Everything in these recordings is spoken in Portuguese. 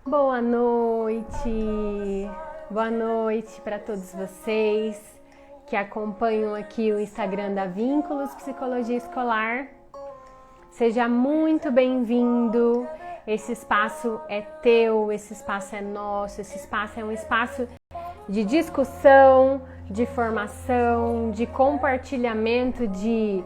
Boa noite! Boa noite para todos vocês que acompanham aqui o Instagram da Vínculos Psicologia Escolar. Seja muito bem-vindo! Esse espaço é teu, esse espaço é nosso, esse espaço é um espaço de discussão, de formação, de compartilhamento de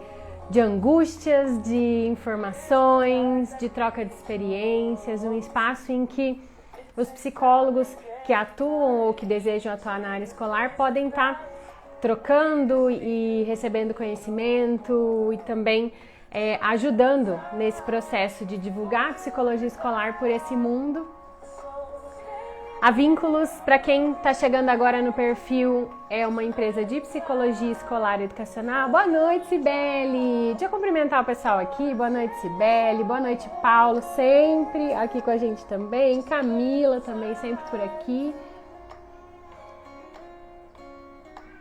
angústias, de informações, de troca de experiências, um espaço em que os psicólogos que atuam ou que desejam atuar na área escolar podem estar trocando e recebendo conhecimento e também ajudando nesse processo de divulgar a psicologia escolar por esse mundo. A Vínculos, para quem está chegando agora no perfil, é uma empresa de psicologia escolar e educacional. Boa noite, Cibele! Deixa eu cumprimentar o pessoal aqui. Boa noite, Cibele. Boa noite, Paulo, sempre aqui com a gente também. Camila também sempre por aqui.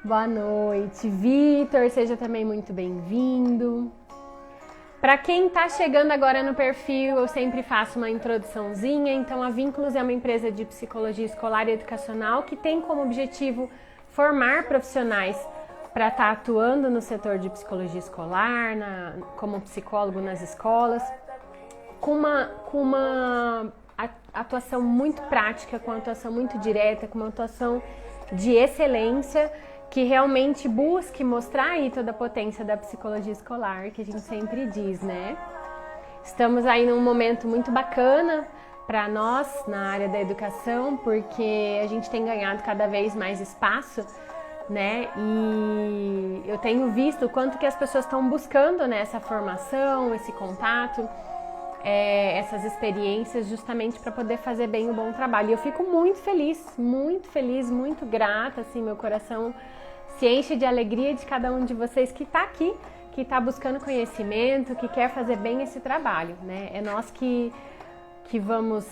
Boa noite, Vitor, seja também muito bem-vindo. Para quem está chegando agora no perfil, eu sempre faço uma introduçãozinha. Então, a Vínculos é uma empresa de psicologia escolar e educacional que tem como objetivo formar profissionais para estar atuando no setor de psicologia escolar, como psicólogo nas escolas, com uma atuação muito prática, com uma atuação muito direta, com uma atuação de excelência, que realmente busque mostrar aí toda a potência da psicologia escolar, que a gente sempre diz, né? Estamos aí num momento muito bacana para nós na área da educação, porque a gente tem ganhado cada vez mais espaço, né? E eu tenho visto o quanto que as pessoas estão buscando, né, essa formação, esse contato, essas experiências, justamente para poder fazer bem o bom trabalho. E eu fico muito feliz, muito grata, assim, meu coração se enche de alegria de cada um de vocês que está aqui, que está buscando conhecimento, que quer fazer bem esse trabalho, né? É nós que vamos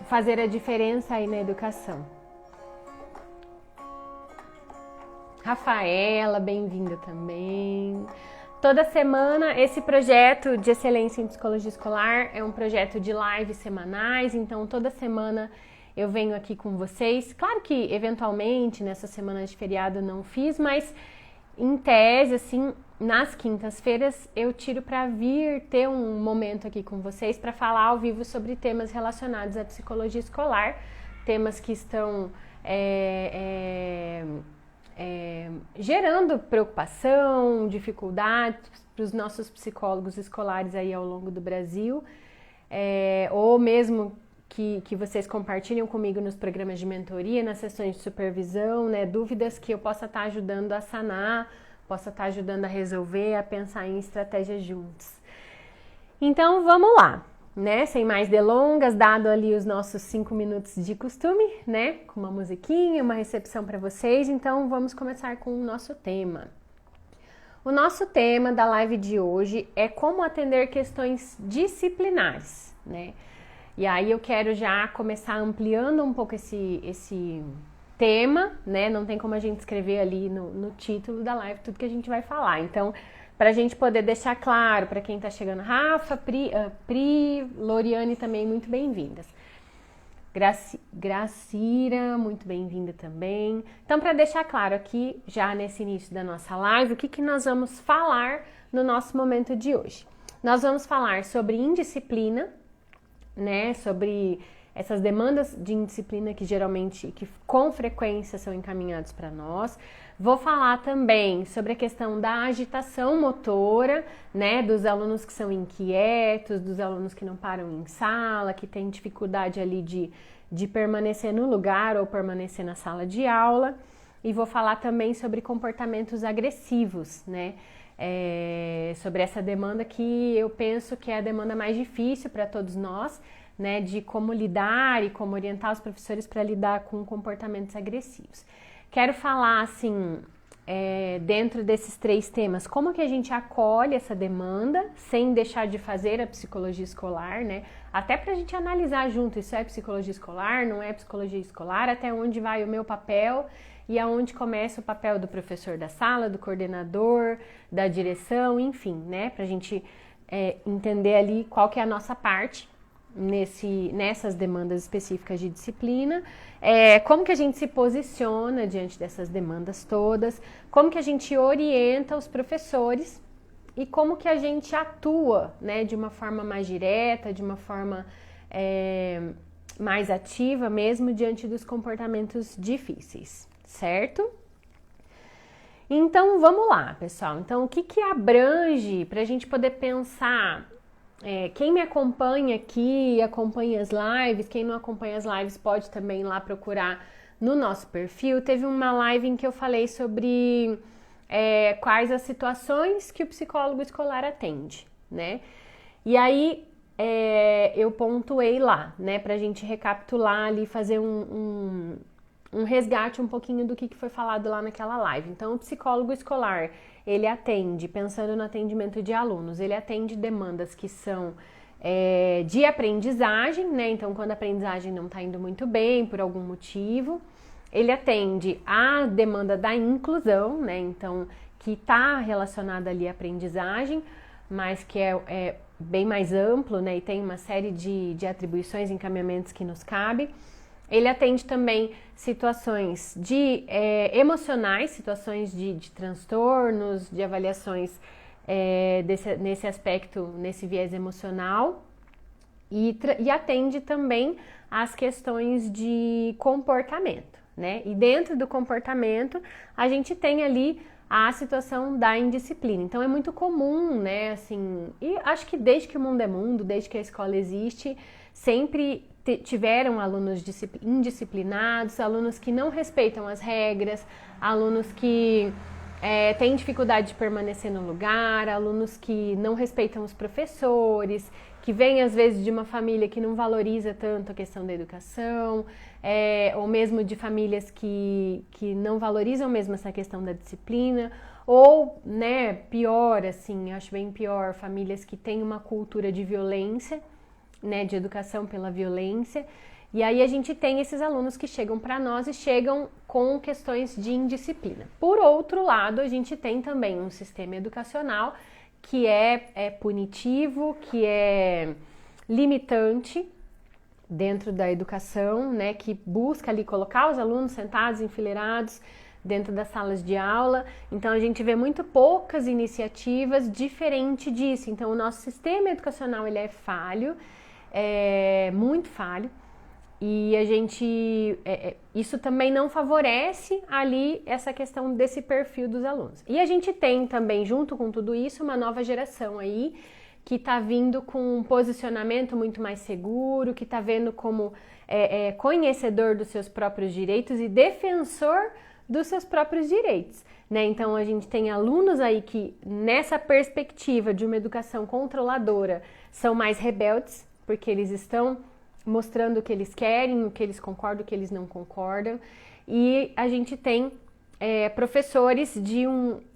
fazer a diferença aí na educação. Rafaela, bem-vinda também. Toda semana, esse projeto de excelência em psicologia escolar é um projeto de lives semanais, então toda semana eu venho aqui com vocês. Claro que, eventualmente, nessa semana de feriado não fiz, mas em tese, assim, nas quintas-feiras eu tiro para vir ter um momento aqui com vocês para falar ao vivo sobre temas relacionados à psicologia escolar, temas que estão gerando preocupação, dificuldades para os nossos psicólogos escolares aí ao longo do Brasil, ou mesmo que vocês compartilham comigo nos programas de mentoria, nas sessões de supervisão, né, dúvidas que eu possa estar ajudando a sanar, possa estar ajudando a resolver, a pensar em estratégias juntos. Então vamos lá, né? Sem mais delongas, dado ali os nossos 5 minutos de costume, né? Com uma musiquinha, uma recepção para vocês, então vamos começar com o nosso tema. O nosso tema da live de hoje é como atender questões disciplinares, né? E aí eu quero já começar ampliando um pouco esse tema, né? Não tem como a gente escrever ali no título da live tudo que a gente vai falar. Então, para a gente poder deixar claro para quem está chegando, Rafa, Pri, Loriane também, muito bem-vindas. Gracira, muito bem-vinda também. Então, para deixar claro aqui, já nesse início da nossa live, o que nós vamos falar no nosso momento de hoje? Nós vamos falar sobre indisciplina, né, sobre essas demandas de indisciplina que geralmente, que com frequência são encaminhados para nós. Vou falar também sobre a questão da agitação motora, né, dos alunos que são inquietos, dos alunos que não param em sala, que têm dificuldade ali de permanecer no lugar ou permanecer na sala de aula. E vou falar também sobre comportamentos agressivos, né, sobre essa demanda que eu penso que é a demanda mais difícil para todos nós, né, de como lidar e como orientar os professores para lidar com comportamentos agressivos. Quero falar, assim, dentro desses 3 temas, como que a gente acolhe essa demanda sem deixar de fazer a psicologia escolar, né, até para a gente analisar junto, isso é psicologia escolar, não é psicologia escolar, até onde vai o meu papel e aonde começa o papel do professor da sala, do coordenador, da direção, enfim, né, para a gente entender ali qual que é a nossa parte nessas demandas específicas de disciplina, como que a gente se posiciona diante dessas demandas todas, como que a gente orienta os professores e como que a gente atua, né, de uma forma mais direta, de uma forma mais ativa mesmo diante dos comportamentos difíceis, certo? Então vamos lá, pessoal. Então o que abrange para a gente poder pensar? Quem me acompanha aqui, acompanha as lives, quem não acompanha as lives pode também ir lá procurar no nosso perfil. Teve uma live em que eu falei sobre quais as situações que o psicólogo escolar atende, né? E aí eu pontuei lá, né, pra gente recapitular ali, fazer um resgate um pouquinho do que foi falado lá naquela live. Então, o psicólogo escolar, ele atende, pensando no atendimento de alunos, ele atende demandas que são de aprendizagem, né? Então, quando a aprendizagem não está indo muito bem, por algum motivo, ele atende a demanda da inclusão, né? Então, que está relacionada ali à aprendizagem, mas que é bem mais amplo, né? E tem uma série de atribuições, encaminhamentos que nos cabe. Ele atende também situações emocionais, situações de transtornos, de avaliações nesse aspecto, nesse viés emocional, e atende também as questões de comportamento, né? E dentro do comportamento, a gente tem ali a situação da indisciplina. Então, é muito comum, né, assim, e acho que desde que o mundo é mundo, desde que a escola existe, sempre tiveram alunos indisciplinados, alunos que não respeitam as regras, alunos que têm dificuldade de permanecer no lugar, alunos que não respeitam os professores, que vêm às vezes de uma família que não valoriza tanto a questão da educação, ou mesmo de famílias que não valorizam mesmo essa questão da disciplina, ou, né, pior, assim, acho bem pior, famílias que têm uma cultura de violência, né, de educação pela violência, e aí a gente tem esses alunos que chegam para nós e chegam com questões de indisciplina. Por outro lado, a gente tem também um sistema educacional que é punitivo, que é limitante dentro da educação, né, que busca ali colocar os alunos sentados, enfileirados dentro das salas de aula. Então a gente vê muito poucas iniciativas diferente disso. Então o nosso sistema educacional ele é falho, muito falho, e a gente isso também não favorece ali essa questão desse perfil dos alunos. E a gente tem também, junto com tudo isso, uma nova geração aí que está vindo com um posicionamento muito mais seguro, que está vendo como conhecedor dos seus próprios direitos e defensor dos seus próprios direitos, né? Então a gente tem alunos aí que nessa perspectiva de uma educação controladora são mais rebeldes, porque eles estão mostrando o que eles querem, o que eles concordam, o que eles não concordam. E a gente tem professores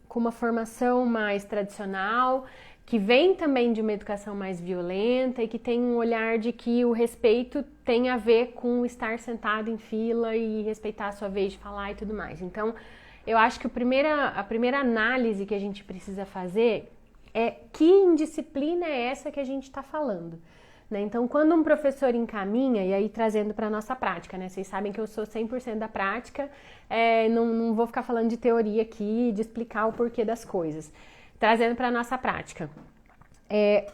com uma formação mais tradicional, que vem também de uma educação mais violenta e que tem um olhar de que o respeito tem a ver com estar sentado em fila e respeitar a sua vez de falar e tudo mais. Então, eu acho que a primeira análise que a gente precisa fazer é que indisciplina é essa que a gente está falando, né? Então, quando um professor encaminha, e aí trazendo para a nossa prática, né? Vocês sabem que eu sou 100% da prática, não vou ficar falando de teoria aqui, de explicar o porquê das coisas. Trazendo para a nossa prática.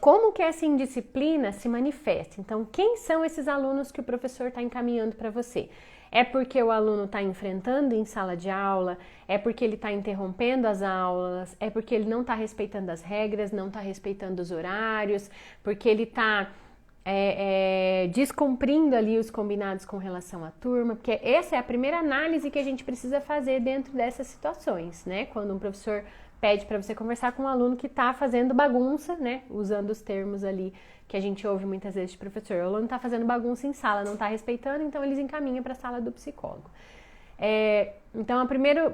Como que essa indisciplina se manifesta? Então, quem são esses alunos que o professor está encaminhando para você? É porque o aluno está enfrentando em sala de aula? É porque ele está interrompendo as aulas? É porque ele não está respeitando as regras, não está respeitando os horários? Porque ele está descumprindo ali os combinados com relação à turma? Porque essa é a primeira análise que a gente precisa fazer dentro dessas situações, né? Quando um professor pede para você conversar com um aluno que está fazendo bagunça, né? Usando os termos ali que a gente ouve muitas vezes de professor. O aluno está fazendo bagunça em sala, não está respeitando, então eles encaminham para a sala do psicólogo. Então, o primeiro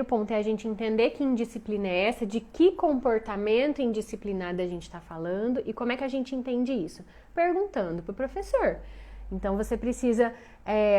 ponto é a gente entender que indisciplina é essa, de que comportamento indisciplinado a gente está falando e como é que a gente entende isso? Perguntando para o professor. Então, você precisa,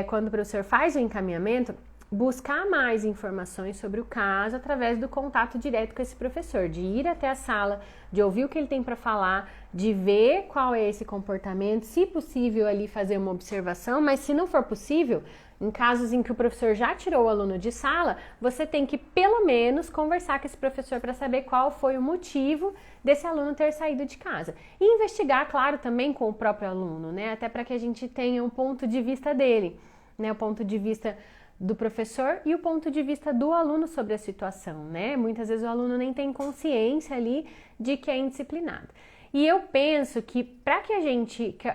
quando o professor faz o encaminhamento, buscar mais informações sobre o caso através do contato direto com esse professor, de ir até a sala, de ouvir o que ele tem para falar, de ver qual é esse comportamento, se possível ali fazer uma observação, mas se não for possível, em casos em que o professor já tirou o aluno de sala, você tem que pelo menos conversar com esse professor para saber qual foi o motivo desse aluno ter saído de casa. E investigar, claro, também com o próprio aluno, né? Até para que a gente tenha um ponto de vista dele, né? O ponto de vista do professor e o ponto de vista do aluno sobre a situação, né? Muitas vezes o aluno nem tem consciência ali de que é indisciplinado. E eu penso que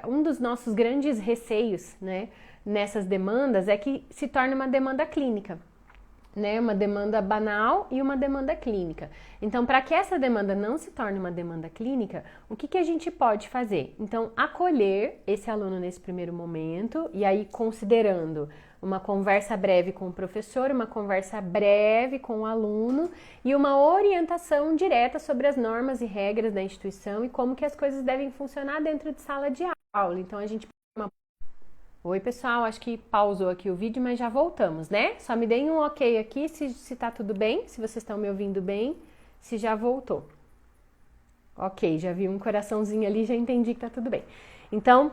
um dos nossos grandes receios, né, nessas demandas é que se torne uma demanda clínica, né? Uma demanda banal e uma demanda clínica. Então, para que essa demanda não se torne uma demanda clínica, o que a gente pode fazer? Então, acolher esse aluno nesse primeiro momento e aí considerando uma conversa breve com o professor, uma conversa breve com o aluno e uma orientação direta sobre as normas e regras da instituição e como que as coisas devem funcionar dentro de sala de aula. Então, a gente... Oi, pessoal, acho que pausou aqui o vídeo, mas já voltamos, né? Só me deem um ok aqui se tá tudo bem, se vocês estão me ouvindo bem, se já voltou. Ok, já vi um coraçãozinho ali, já entendi que tá tudo bem. Então,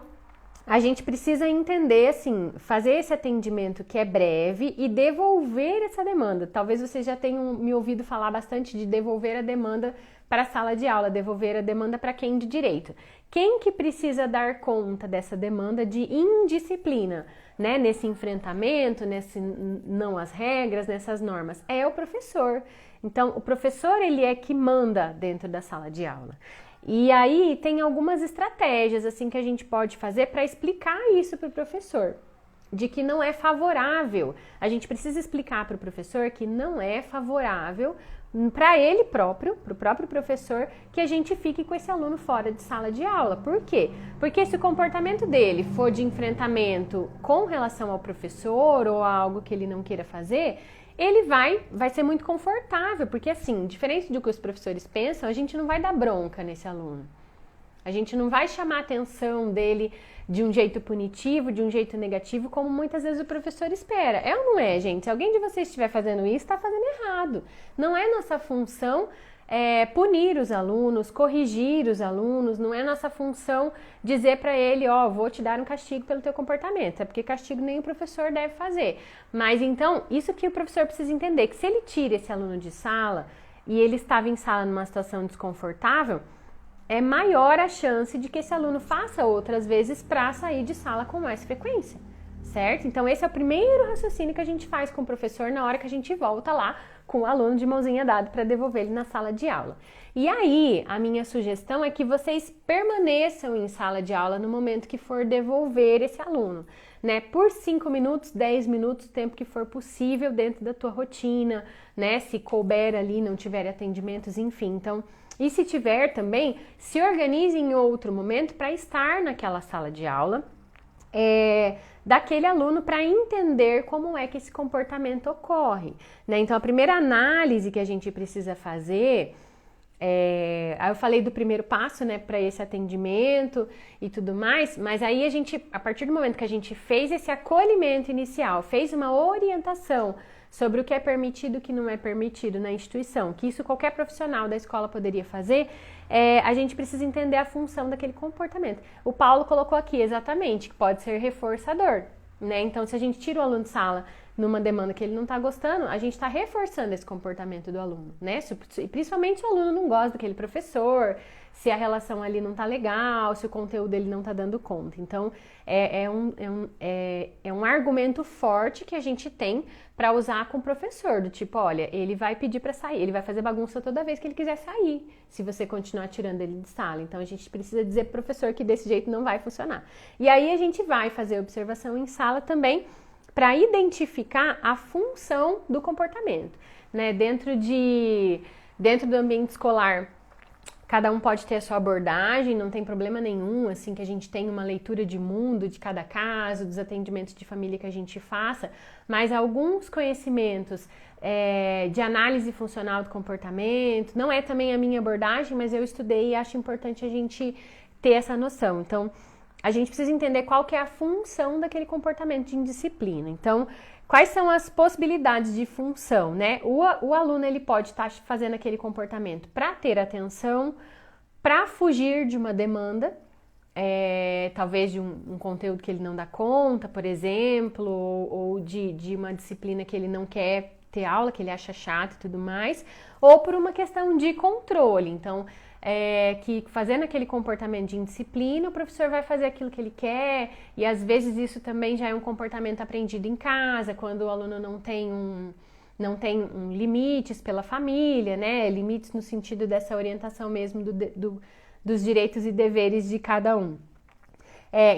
a gente precisa entender, assim, fazer esse atendimento que é breve e devolver essa demanda. Talvez vocês já tenham me ouvido falar bastante de devolver a demanda para a sala de aula, devolver a demanda para quem de direito. Quem que precisa dar conta dessa demanda de indisciplina, né? Nesse enfrentamento, nesse não às regras, nessas normas? É o professor. Então, o professor, ele é que manda dentro da sala de aula. E aí tem algumas estratégias assim que a gente pode fazer para explicar isso para o professor, de que não é favorável. A gente precisa explicar para o professor que não é favorável para ele próprio, para o próprio professor, que a gente fique com esse aluno fora de sala de aula. Por quê? Porque se o comportamento dele for de enfrentamento com relação ao professor ou a algo que ele não queira fazer, ele vai ser muito confortável, porque assim, diferente do que os professores pensam, a gente não vai dar bronca nesse aluno. A gente não vai chamar a atenção dele de um jeito punitivo, de um jeito negativo, como muitas vezes o professor espera. É ou não é, gente? Se alguém de vocês estiver fazendo isso, está fazendo errado. Não é nossa função punir os alunos, corrigir os alunos, não é nossa função dizer para ele, vou te dar um castigo pelo teu comportamento, é porque castigo nem o professor deve fazer. Mas então, isso que o professor precisa entender, que se ele tira esse aluno de sala e ele estava em sala numa situação desconfortável, é maior a chance de que esse aluno faça outras vezes para sair de sala com mais frequência, certo? Então esse é o primeiro raciocínio que a gente faz com o professor na hora que a gente volta lá com o aluno de mãozinha dada para devolver ele na sala de aula. E aí, a minha sugestão é que vocês permaneçam em sala de aula no momento que for devolver esse aluno, né? Por 5 minutos, 10 minutos, o tempo que for possível dentro da tua rotina, né? Se couber ali, não tiver atendimentos, enfim. Então, e se tiver também, se organize em outro momento para estar naquela sala de aula, daquele aluno para entender como é que esse comportamento ocorre, né? Então, a primeira análise que a gente precisa fazer, aí eu falei do primeiro passo, né, para esse atendimento e tudo mais, mas aí a partir do momento que a gente fez esse acolhimento inicial, fez uma orientação sobre o que é permitido e o que não é permitido na instituição, que isso qualquer profissional da escola poderia fazer, a gente precisa entender a função daquele comportamento. O Paulo colocou aqui exatamente que pode ser reforçador, né? Então, se a gente tira o aluno de sala numa demanda que ele não está gostando, a gente está reforçando esse comportamento do aluno, né? Principalmente se o aluno não gosta daquele professor, se a relação ali não tá legal, se o conteúdo dele não tá dando conta. Então, é um argumento forte que a gente tem para usar com o professor, do tipo, olha, ele vai pedir para sair, ele vai fazer bagunça toda vez que ele quiser sair, se você continuar tirando ele de sala. Então, a gente precisa dizer pro professor que desse jeito não vai funcionar. E aí, a gente vai fazer observação em sala também, para identificar a função do comportamento, né? Dentro do ambiente escolar, cada um pode ter a sua abordagem, não tem problema nenhum, assim, que a gente tenha uma leitura de mundo de cada caso, dos atendimentos de família que a gente faça, mas alguns conhecimentos de análise funcional do comportamento, não é também a minha abordagem, mas eu estudei e acho importante a gente ter essa noção. Então, a gente precisa entender qual que é a função daquele comportamento de indisciplina. Então, quais são as possibilidades de função, né? O aluno, ele pode estar fazendo aquele comportamento para ter atenção, para fugir de uma demanda, talvez de um conteúdo que ele não dá conta, por exemplo, ou de uma disciplina que ele não quer ter aula, que ele acha chato e tudo mais, ou por uma questão de controle. Então, que fazendo aquele comportamento de indisciplina, o professor vai fazer aquilo que ele quer, e às vezes isso também já é um comportamento aprendido em casa, quando o aluno não tem limites pela família, né? Limites no sentido dessa orientação mesmo dos direitos e deveres de cada um.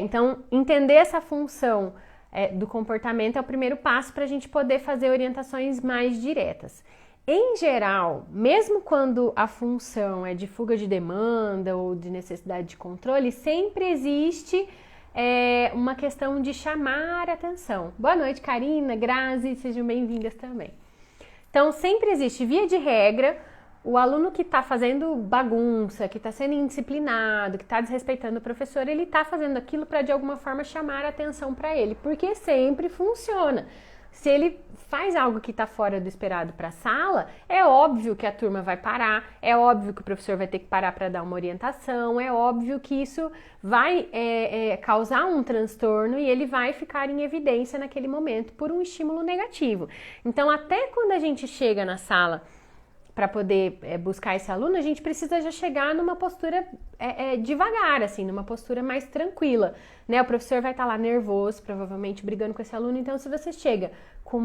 Então, entender essa função do comportamento é o primeiro passo para a gente poder fazer orientações mais diretas. Em geral, mesmo quando a função é de fuga de demanda ou de necessidade de controle, sempre existe uma questão de chamar a atenção. Boa noite, Karina, Grazi, sejam bem-vindas também. Então, sempre existe, via de regra, o aluno que está fazendo bagunça, que está sendo indisciplinado, que está desrespeitando o professor, ele está fazendo aquilo para de alguma forma chamar a atenção para ele, porque sempre funciona. Se ele faz algo que está fora do esperado para a sala, é óbvio que a turma vai parar, é óbvio que o professor vai ter que parar para dar uma orientação, é óbvio que isso vai causar um transtorno e ele vai ficar em evidência naquele momento por um estímulo negativo. Então, até quando a gente chega na sala para poder buscar esse aluno, a gente precisa já chegar numa postura devagar, assim, numa postura mais tranquila, né? O professor vai estar lá nervoso, provavelmente brigando com esse aluno, então se você chega com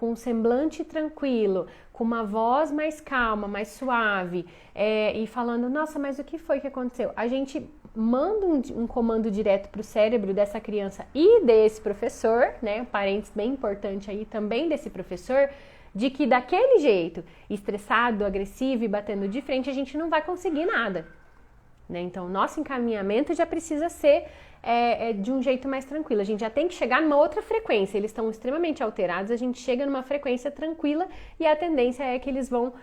um semblante tranquilo, com uma voz mais calma, mais suave, e falando, nossa, mas o que foi que aconteceu? A gente manda um comando direto para o cérebro dessa criança e desse professor, né? Parênteses bem importante aí também desse professor, de que daquele jeito, estressado, agressivo e batendo de frente, a gente não vai conseguir nada, né? Então, nosso encaminhamento já precisa ser de um jeito mais tranquilo. A gente já tem que chegar numa outra frequência. Eles estão extremamente alterados, a gente chega numa frequência tranquila e a tendência é que eles vão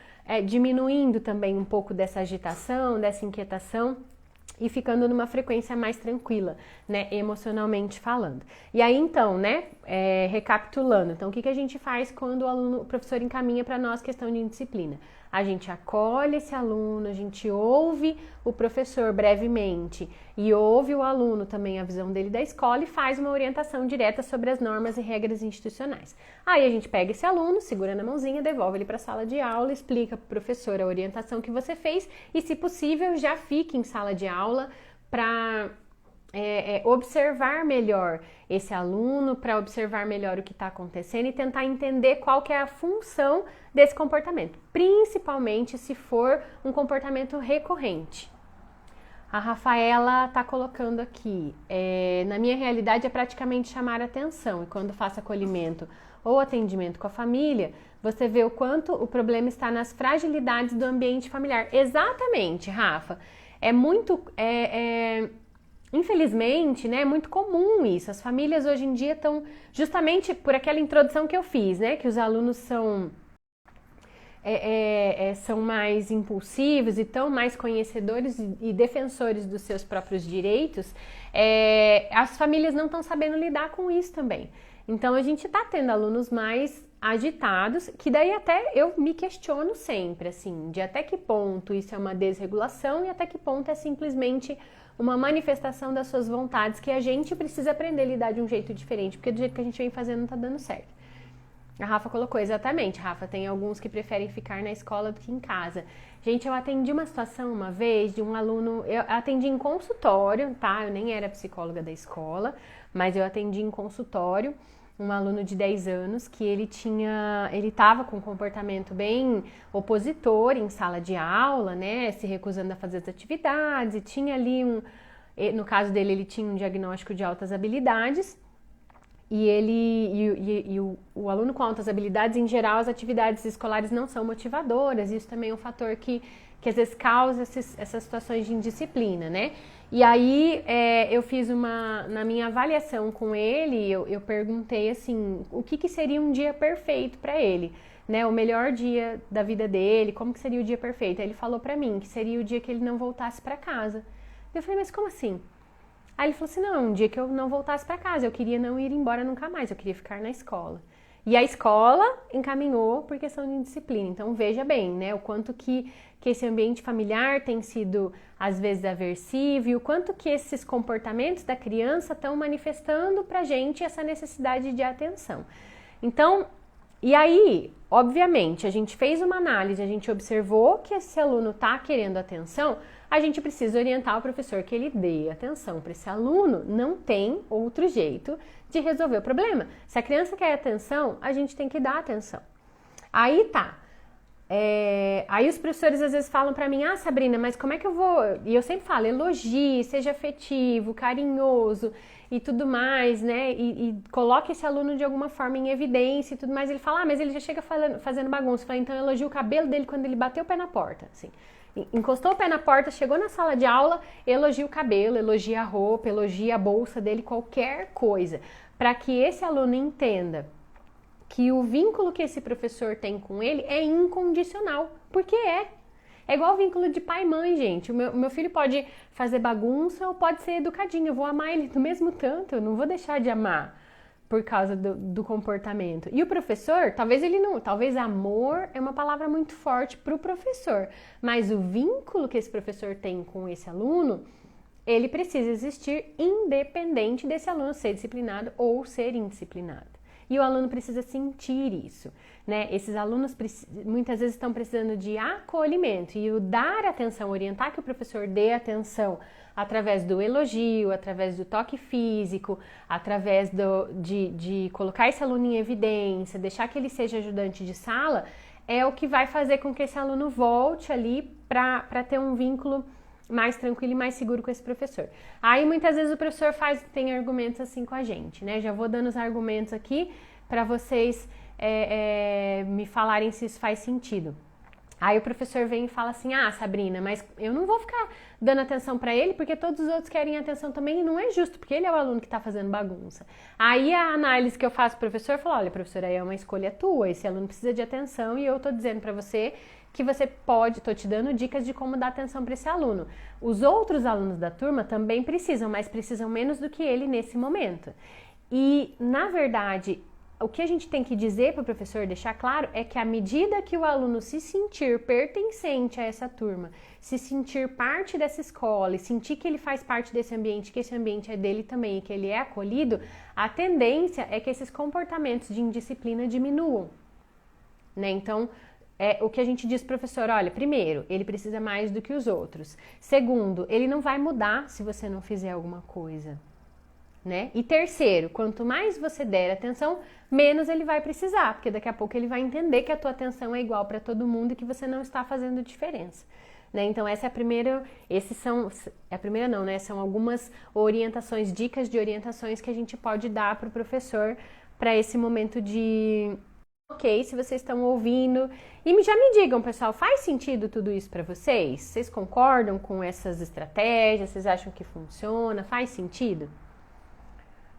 diminuindo também um pouco dessa agitação, dessa inquietação, e ficando numa frequência mais tranquila, né, emocionalmente falando. E aí, então, né, recapitulando, então, o que a gente faz quando o professor encaminha para nós questão de indisciplina? A gente acolhe esse aluno, a gente ouve o professor brevemente e ouve o aluno também, a visão dele da escola, e faz uma orientação direta sobre as normas e regras institucionais. Aí a gente pega esse aluno, segura na mãozinha, devolve ele para a sala de aula, explica para o professor a orientação que você fez e, se possível, já fique em sala de aula para observar melhor esse aluno, para observar melhor o que está acontecendo e tentar entender qual que é a função desse comportamento, principalmente se for um comportamento recorrente. A Rafaela está colocando aqui, na minha realidade é praticamente chamar a atenção, e quando faço acolhimento ou atendimento com a família, você vê o quanto o problema está nas fragilidades do ambiente familiar. Exatamente, Rafa, infelizmente, né, é muito comum isso. As famílias hoje em dia estão, justamente por aquela introdução que eu fiz, né, que os alunos são mais impulsivos e estão mais conhecedores e defensores dos seus próprios direitos, as famílias não estão sabendo lidar com isso também. Então, a gente está tendo alunos mais agitados, que daí até eu me questiono sempre, assim, de até que ponto isso é uma desregulação e até que ponto é simplesmente uma manifestação das suas vontades que a gente precisa aprender a lidar de um jeito diferente, porque do jeito que a gente vem fazendo não tá dando certo. A Rafa colocou, exatamente, Rafa, tem alguns que preferem ficar na escola do que em casa. Gente, eu atendi uma situação uma vez de um aluno, eu atendi em consultório, tá? Eu nem era psicóloga da escola, mas eu atendi em consultório um aluno de 10 anos que ele estava com um comportamento bem opositor em sala de aula, né, se recusando a fazer as atividades, e tinha ali no caso dele, ele tinha um diagnóstico de altas habilidades, e o aluno com altas habilidades, em geral, as atividades escolares não são motivadoras, isso também é um fator que às vezes causa essas situações de indisciplina, né? E aí eu fiz na minha avaliação com ele, eu perguntei assim, o que seria um dia perfeito para ele, né? O melhor dia da vida dele, como que seria o dia perfeito? Aí ele falou para mim que seria o dia que ele não voltasse para casa. Eu falei, mas como assim? Aí ele falou assim, não, um dia que eu não voltasse para casa, eu queria não ir embora nunca mais, eu queria ficar na escola. E a escola encaminhou por questão de indisciplina. Então veja bem, né, o quanto que esse ambiente familiar tem sido às vezes aversivo e o quanto que esses comportamentos da criança estão manifestando pra gente essa necessidade de atenção. Então, e aí, obviamente, a gente fez uma análise, a gente observou que esse aluno está querendo atenção, a gente precisa orientar o professor que ele dê atenção para esse aluno, não tem outro jeito de resolver o problema. Se a criança quer atenção, a gente tem que dar atenção. Aí tá. Aí os professores às vezes falam pra mim, Sabrina, mas como é que eu vou... E eu sempre falo, elogie, seja afetivo, carinhoso e tudo mais, né? E coloque esse aluno de alguma forma em evidência e tudo mais. Ele fala, mas ele já chega fazendo bagunça. Eu falo, então elogie o cabelo dele quando ele bateu o pé na porta, assim. Encostou o pé na porta, chegou na sala de aula, elogia o cabelo, elogia a roupa, elogia a bolsa dele, qualquer coisa. Para que esse aluno entenda que o vínculo que esse professor tem com ele é incondicional, porque é. É igual o vínculo de pai e mãe, gente. O meu filho pode fazer bagunça ou pode ser educadinho, eu vou amar ele do mesmo tanto, eu não vou deixar de amar por causa do comportamento. E o professor, talvez amor é uma palavra muito forte para o professor, mas o vínculo que esse professor tem com esse aluno, ele precisa existir independente desse aluno ser disciplinado ou ser indisciplinado. E o aluno precisa sentir isso, né? Esses alunos muitas vezes estão precisando de acolhimento e o dar atenção, orientar que o professor dê atenção através do elogio, através do toque físico, através de colocar esse aluno em evidência, deixar que ele seja ajudante de sala, é o que vai fazer com que esse aluno volte ali para ter um vínculo mais tranquilo e mais seguro com esse professor. Aí muitas vezes o professor tem argumentos assim com a gente, né? Já vou dando os argumentos aqui para vocês me falarem se isso faz sentido. Aí o professor vem e fala assim, Sabrina, mas eu não vou ficar dando atenção para ele porque todos os outros querem atenção também e não é justo, porque ele é o aluno que está fazendo bagunça. Aí a análise que eu faço pro professor, eu falo, olha, professor, aí é uma escolha tua, esse aluno precisa de atenção e eu tô dizendo para você que você tô te dando dicas de como dar atenção para esse aluno. Os outros alunos da turma também precisam, mas precisam menos do que ele nesse momento. E, na verdade, o que a gente tem que dizer para o professor, deixar claro, é que à medida que o aluno se sentir pertencente a essa turma, se sentir parte dessa escola e sentir que ele faz parte desse ambiente, que esse ambiente é dele também e que ele é acolhido, a tendência é que esses comportamentos de indisciplina diminuam, né? Então, o que a gente diz pro professor, olha, primeiro, ele precisa mais do que os outros. Segundo, ele não vai mudar se você não fizer alguma coisa, né? E terceiro, quanto mais você der atenção, menos ele vai precisar, porque daqui a pouco ele vai entender que a tua atenção é igual para todo mundo e que você não está fazendo diferença, né? Então essa é a primeira, são algumas orientações, dicas de orientações que a gente pode dar pro professor para esse momento de... Ok, se vocês estão ouvindo. E já me digam, pessoal, faz sentido tudo isso para vocês? Vocês concordam com essas estratégias? Vocês acham que funciona? Faz sentido?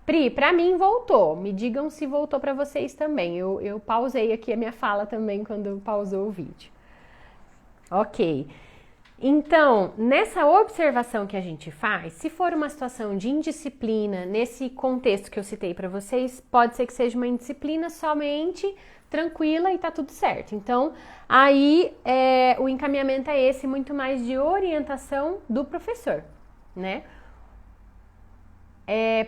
Pri, pra mim voltou. Me digam se voltou para vocês também. Eu pausei aqui a minha fala também quando pausou o vídeo. Ok. Então, nessa observação que a gente faz, se for uma situação de indisciplina, nesse contexto que eu citei para vocês, pode ser que seja uma indisciplina somente tranquila e tá tudo certo. Então, aí o encaminhamento é esse, muito mais de orientação do professor, né?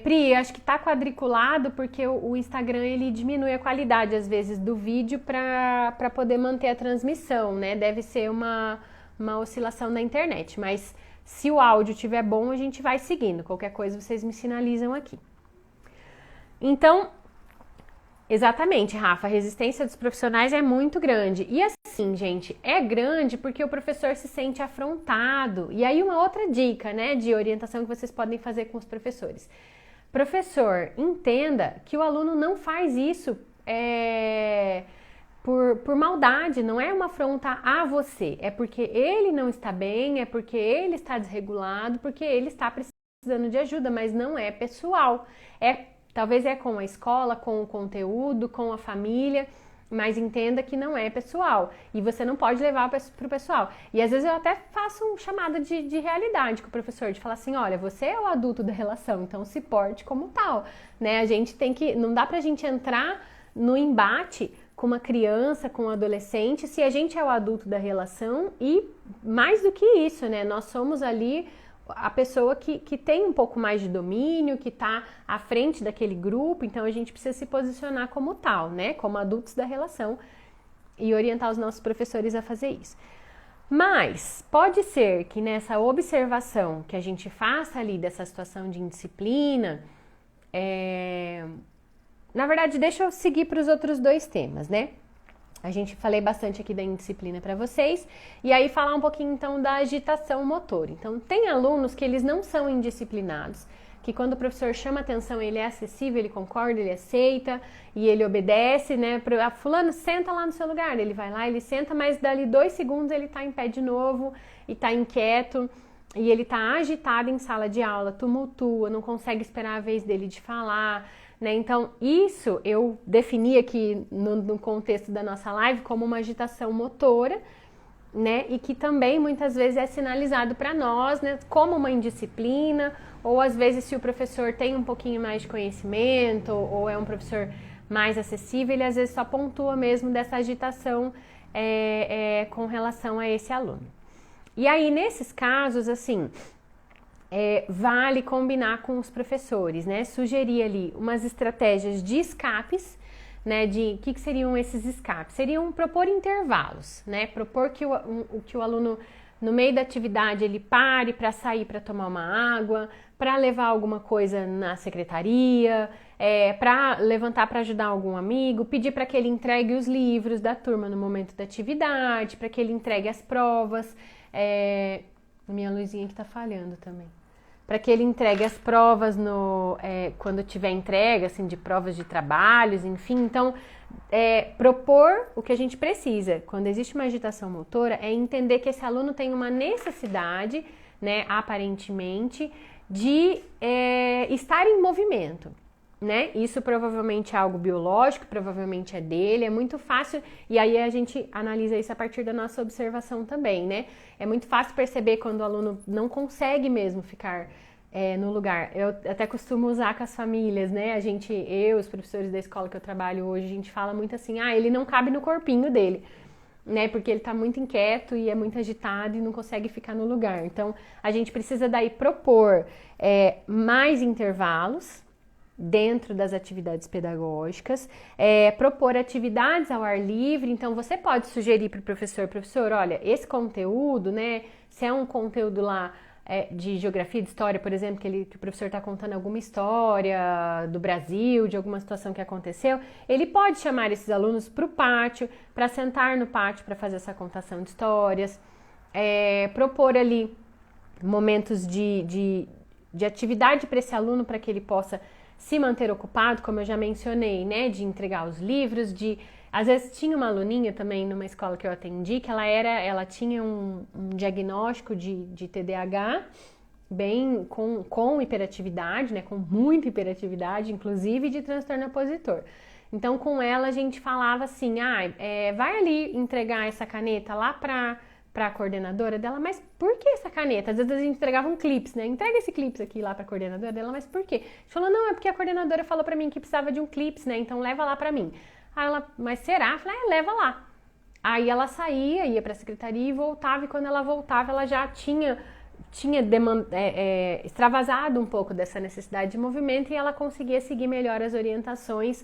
Pri, acho que tá quadriculado porque o Instagram ele diminui a qualidade às vezes do vídeo para poder manter a transmissão, né? Deve ser uma oscilação da internet, mas se o áudio estiver bom, a gente vai seguindo. Qualquer coisa vocês me sinalizam aqui. Então, exatamente, Rafa, a resistência dos profissionais é muito grande. E assim, gente, é grande porque o professor se sente afrontado. E aí uma outra dica, né, de orientação que vocês podem fazer com os professores. Professor, entenda que o aluno não faz isso por maldade, não é uma afronta a você, é porque ele não está bem, é porque ele está desregulado, porque ele está precisando de ajuda, mas não é pessoal. Talvez é com a escola, com o conteúdo, com a família, mas entenda que não é pessoal e você não pode levar para o pessoal. E às vezes eu até faço um chamado de realidade com o professor, de falar assim, olha, você é o adulto da relação, então se porte como tal, né? A gente tem que, não dá pra gente entrar no embate com uma criança, com um adolescente, se a gente é o adulto da relação e mais do que isso, né? Nós somos ali a pessoa que tem um pouco mais de domínio, que está à frente daquele grupo, então a gente precisa se posicionar como tal, né? Como adultos da relação e orientar os nossos professores a fazer isso. Mas pode ser que nessa observação que a gente faça ali dessa situação de indisciplina, na verdade, deixa eu seguir para os outros dois temas, né? A gente falei bastante aqui da indisciplina para vocês e aí falar um pouquinho então da agitação motora. Então, tem alunos que eles não são indisciplinados, que quando o professor chama atenção, ele é acessível, ele concorda, ele aceita e ele obedece, né? Fulano, senta lá no seu lugar. Ele vai lá, ele senta, mas dali 2 segundos ele tá em pé de novo e tá inquieto e ele tá agitado em sala de aula, tumultua, não consegue esperar a vez dele de falar, né? Então, isso eu defini aqui no contexto da nossa live como uma agitação motora, né? E que também muitas vezes é sinalizado para nós, né? Como uma indisciplina, ou às vezes se o professor tem um pouquinho mais de conhecimento, ou é um professor mais acessível, ele às vezes só pontua mesmo dessa agitação com relação a esse aluno. E aí, nesses casos, assim, vale combinar com os professores, né? Sugerir ali umas estratégias de escapes, né? De que seriam esses escapes? Seriam propor intervalos, né? Propor que o aluno, no meio da atividade, ele pare para sair para tomar uma água, para levar alguma coisa na secretaria, para levantar para ajudar algum amigo, pedir para que ele entregue os livros da turma no momento da atividade, para que ele entregue as provas. Minha luzinha aqui tá falhando também. Para que ele entregue as provas quando tiver entrega, assim, de provas de trabalhos, enfim. Então, propor o que a gente precisa. Quando existe uma agitação motora, é entender que esse aluno tem uma necessidade, né, aparentemente, de estar em movimento, né? Isso provavelmente é algo biológico, provavelmente é dele, é muito fácil, e aí a gente analisa isso a partir da nossa observação também, né? É muito fácil perceber quando o aluno não consegue mesmo ficar no lugar. Eu até costumo usar com as famílias, né? Os professores da escola que eu trabalho hoje, a gente fala muito assim, ele não cabe no corpinho dele, né? Porque ele tá muito inquieto e é muito agitado e não consegue ficar no lugar. Então, a gente precisa daí propor mais intervalos dentro das atividades pedagógicas, propor atividades ao ar livre. Então, você pode sugerir para o professor, olha, esse conteúdo, né, se é um conteúdo lá de geografia, de história, por exemplo, que o professor está contando alguma história do Brasil, de alguma situação que aconteceu, ele pode chamar esses alunos para o pátio, para sentar no pátio para fazer essa contação de histórias, propor ali momentos de atividade para esse aluno, para que ele possa se manter ocupado, como eu já mencionei, né, de entregar os livros, às vezes tinha uma aluninha também numa escola que eu atendi, que ela tinha um diagnóstico de TDAH, bem com hiperatividade, né, com muita hiperatividade, inclusive de transtorno opositor. Então, com ela a gente falava assim, vai ali entregar essa caneta lá para a coordenadora dela, mas por que essa caneta? Às vezes a gente entregava um clips, né? Entrega esse clips aqui lá para a coordenadora dela, mas por quê? A gente falou, não, é porque a coordenadora falou para mim que precisava de um clips, né? Então leva lá para mim. Aí ela, mas será? Eu falei, leva lá. Aí ela saía, ia para a secretaria e voltava, e quando ela voltava, ela já tinha extravasado um pouco dessa necessidade de movimento e ela conseguia seguir melhor as orientações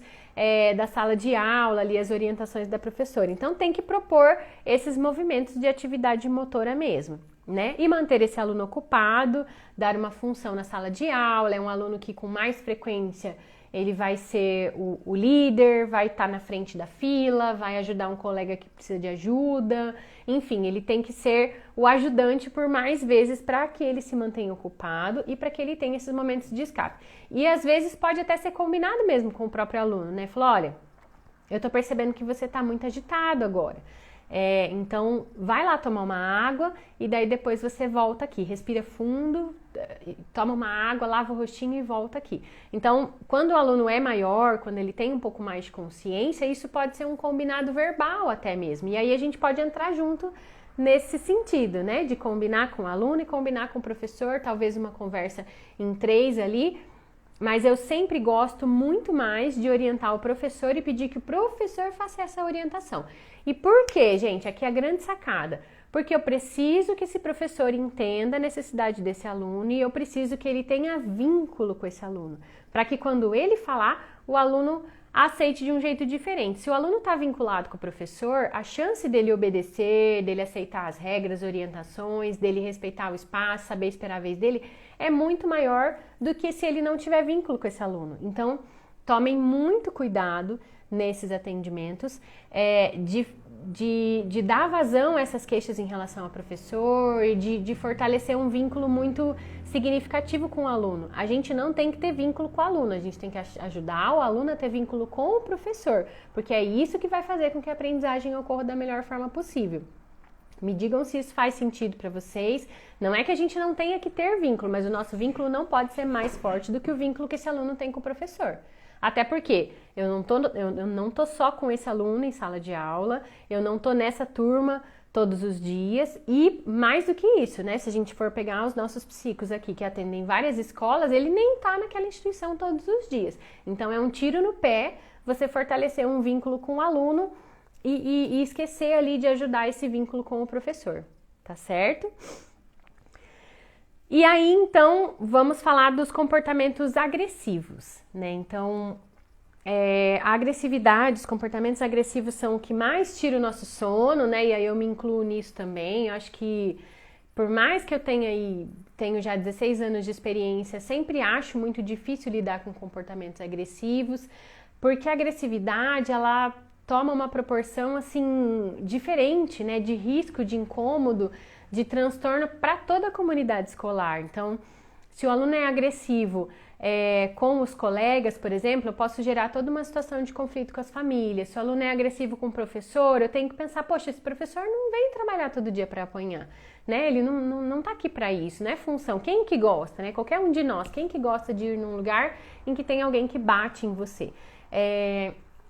da sala de aula, ali, as orientações da professora. Então, tem que propor esses movimentos de atividade motora mesmo, né? E manter esse aluno ocupado, dar uma função na sala de aula, é um aluno que com mais frequência ele vai ser o líder, vai estar na frente da fila, vai ajudar um colega que precisa de ajuda, enfim, ele tem que ser o ajudante por mais vezes para que ele se mantenha ocupado e para que ele tenha esses momentos de escape. E às vezes pode até ser combinado mesmo com o próprio aluno, né? Falou, olha, eu tô percebendo que você tá muito agitado agora. Então, vai lá tomar uma água e daí depois você volta aqui, respira fundo, toma uma água, lava o rostinho e volta aqui. Então, quando o aluno é maior, quando ele tem um pouco mais de consciência, isso pode ser um combinado verbal até mesmo. E aí a gente pode entrar junto nesse sentido, né? De combinar com o aluno e combinar com o professor, talvez uma conversa em 3 ali, Mas eu sempre gosto muito mais de orientar o professor e pedir que o professor faça essa orientação. E por quê, gente? Aqui é a grande sacada. Porque eu preciso que esse professor entenda a necessidade desse aluno e eu preciso que ele tenha vínculo com esse aluno. Para que quando ele falar, o aluno aceite de um jeito diferente. Se o aluno está vinculado com o professor, a chance dele obedecer, dele aceitar as regras, orientações, dele respeitar o espaço, saber esperar a vez dele, é muito maior do que se ele não tiver vínculo com esse aluno. Então, tomem muito cuidado nesses atendimentos, de dar vazão a essas queixas em relação ao professor e de fortalecer um vínculo muito significativo com o aluno. A gente não tem que ter vínculo com o aluno, a gente tem que ajudar o aluno a ter vínculo com o professor, porque é isso que vai fazer com que a aprendizagem ocorra da melhor forma possível. Me digam se isso faz sentido para vocês. Não é que a gente não tenha que ter vínculo, mas o nosso vínculo não pode ser mais forte do que o vínculo que esse aluno tem com o professor. Até porque eu não tô só com esse aluno em sala de aula, eu não tô nessa turma todos os dias e mais do que isso, né? Se a gente for pegar os nossos psicos aqui que atendem várias escolas, ele nem tá naquela instituição todos os dias. Então é um tiro no pé você fortalecer um vínculo com o aluno e esquecer ali de ajudar esse vínculo com o professor, tá certo? E aí, então, vamos falar dos comportamentos agressivos, né? Então, a agressividade, os comportamentos agressivos são o que mais tira o nosso sono, né? E aí eu me incluo nisso também. Eu acho que, por mais que eu tenho já 16 anos de experiência, sempre acho muito difícil lidar com comportamentos agressivos, porque a agressividade, ela toma uma proporção, assim, diferente, né? De risco, de incômodo, de transtorno para toda a comunidade escolar. Então, se o aluno é agressivo com os colegas, por exemplo, eu posso gerar toda uma situação de conflito com as famílias. Se o aluno é agressivo com o professor, eu tenho que pensar, poxa, esse professor não vem trabalhar todo dia para apanhar, né? Ele não tá aqui para isso, não é função. Quem que gosta, né? Qualquer um de nós, quem que gosta de ir num lugar em que tem alguém que bate em você?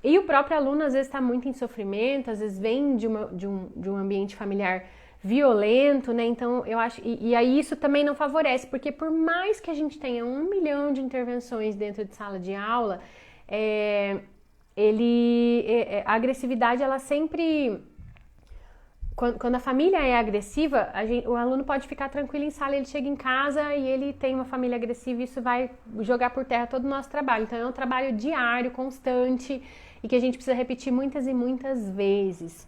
E o próprio aluno, às vezes, está muito em sofrimento, às vezes vem de um ambiente familiar violento, né? Então, eu acho... E aí isso também não favorece, porque por mais que a gente tenha 1 milhão de intervenções dentro de sala de aula, a agressividade, ela sempre... Quando a família é agressiva, o aluno pode ficar tranquilo em sala, ele chega em casa e ele tem uma família agressiva e isso vai jogar por terra todo o nosso trabalho. Então, é um trabalho diário, constante e que a gente precisa repetir muitas e muitas vezes.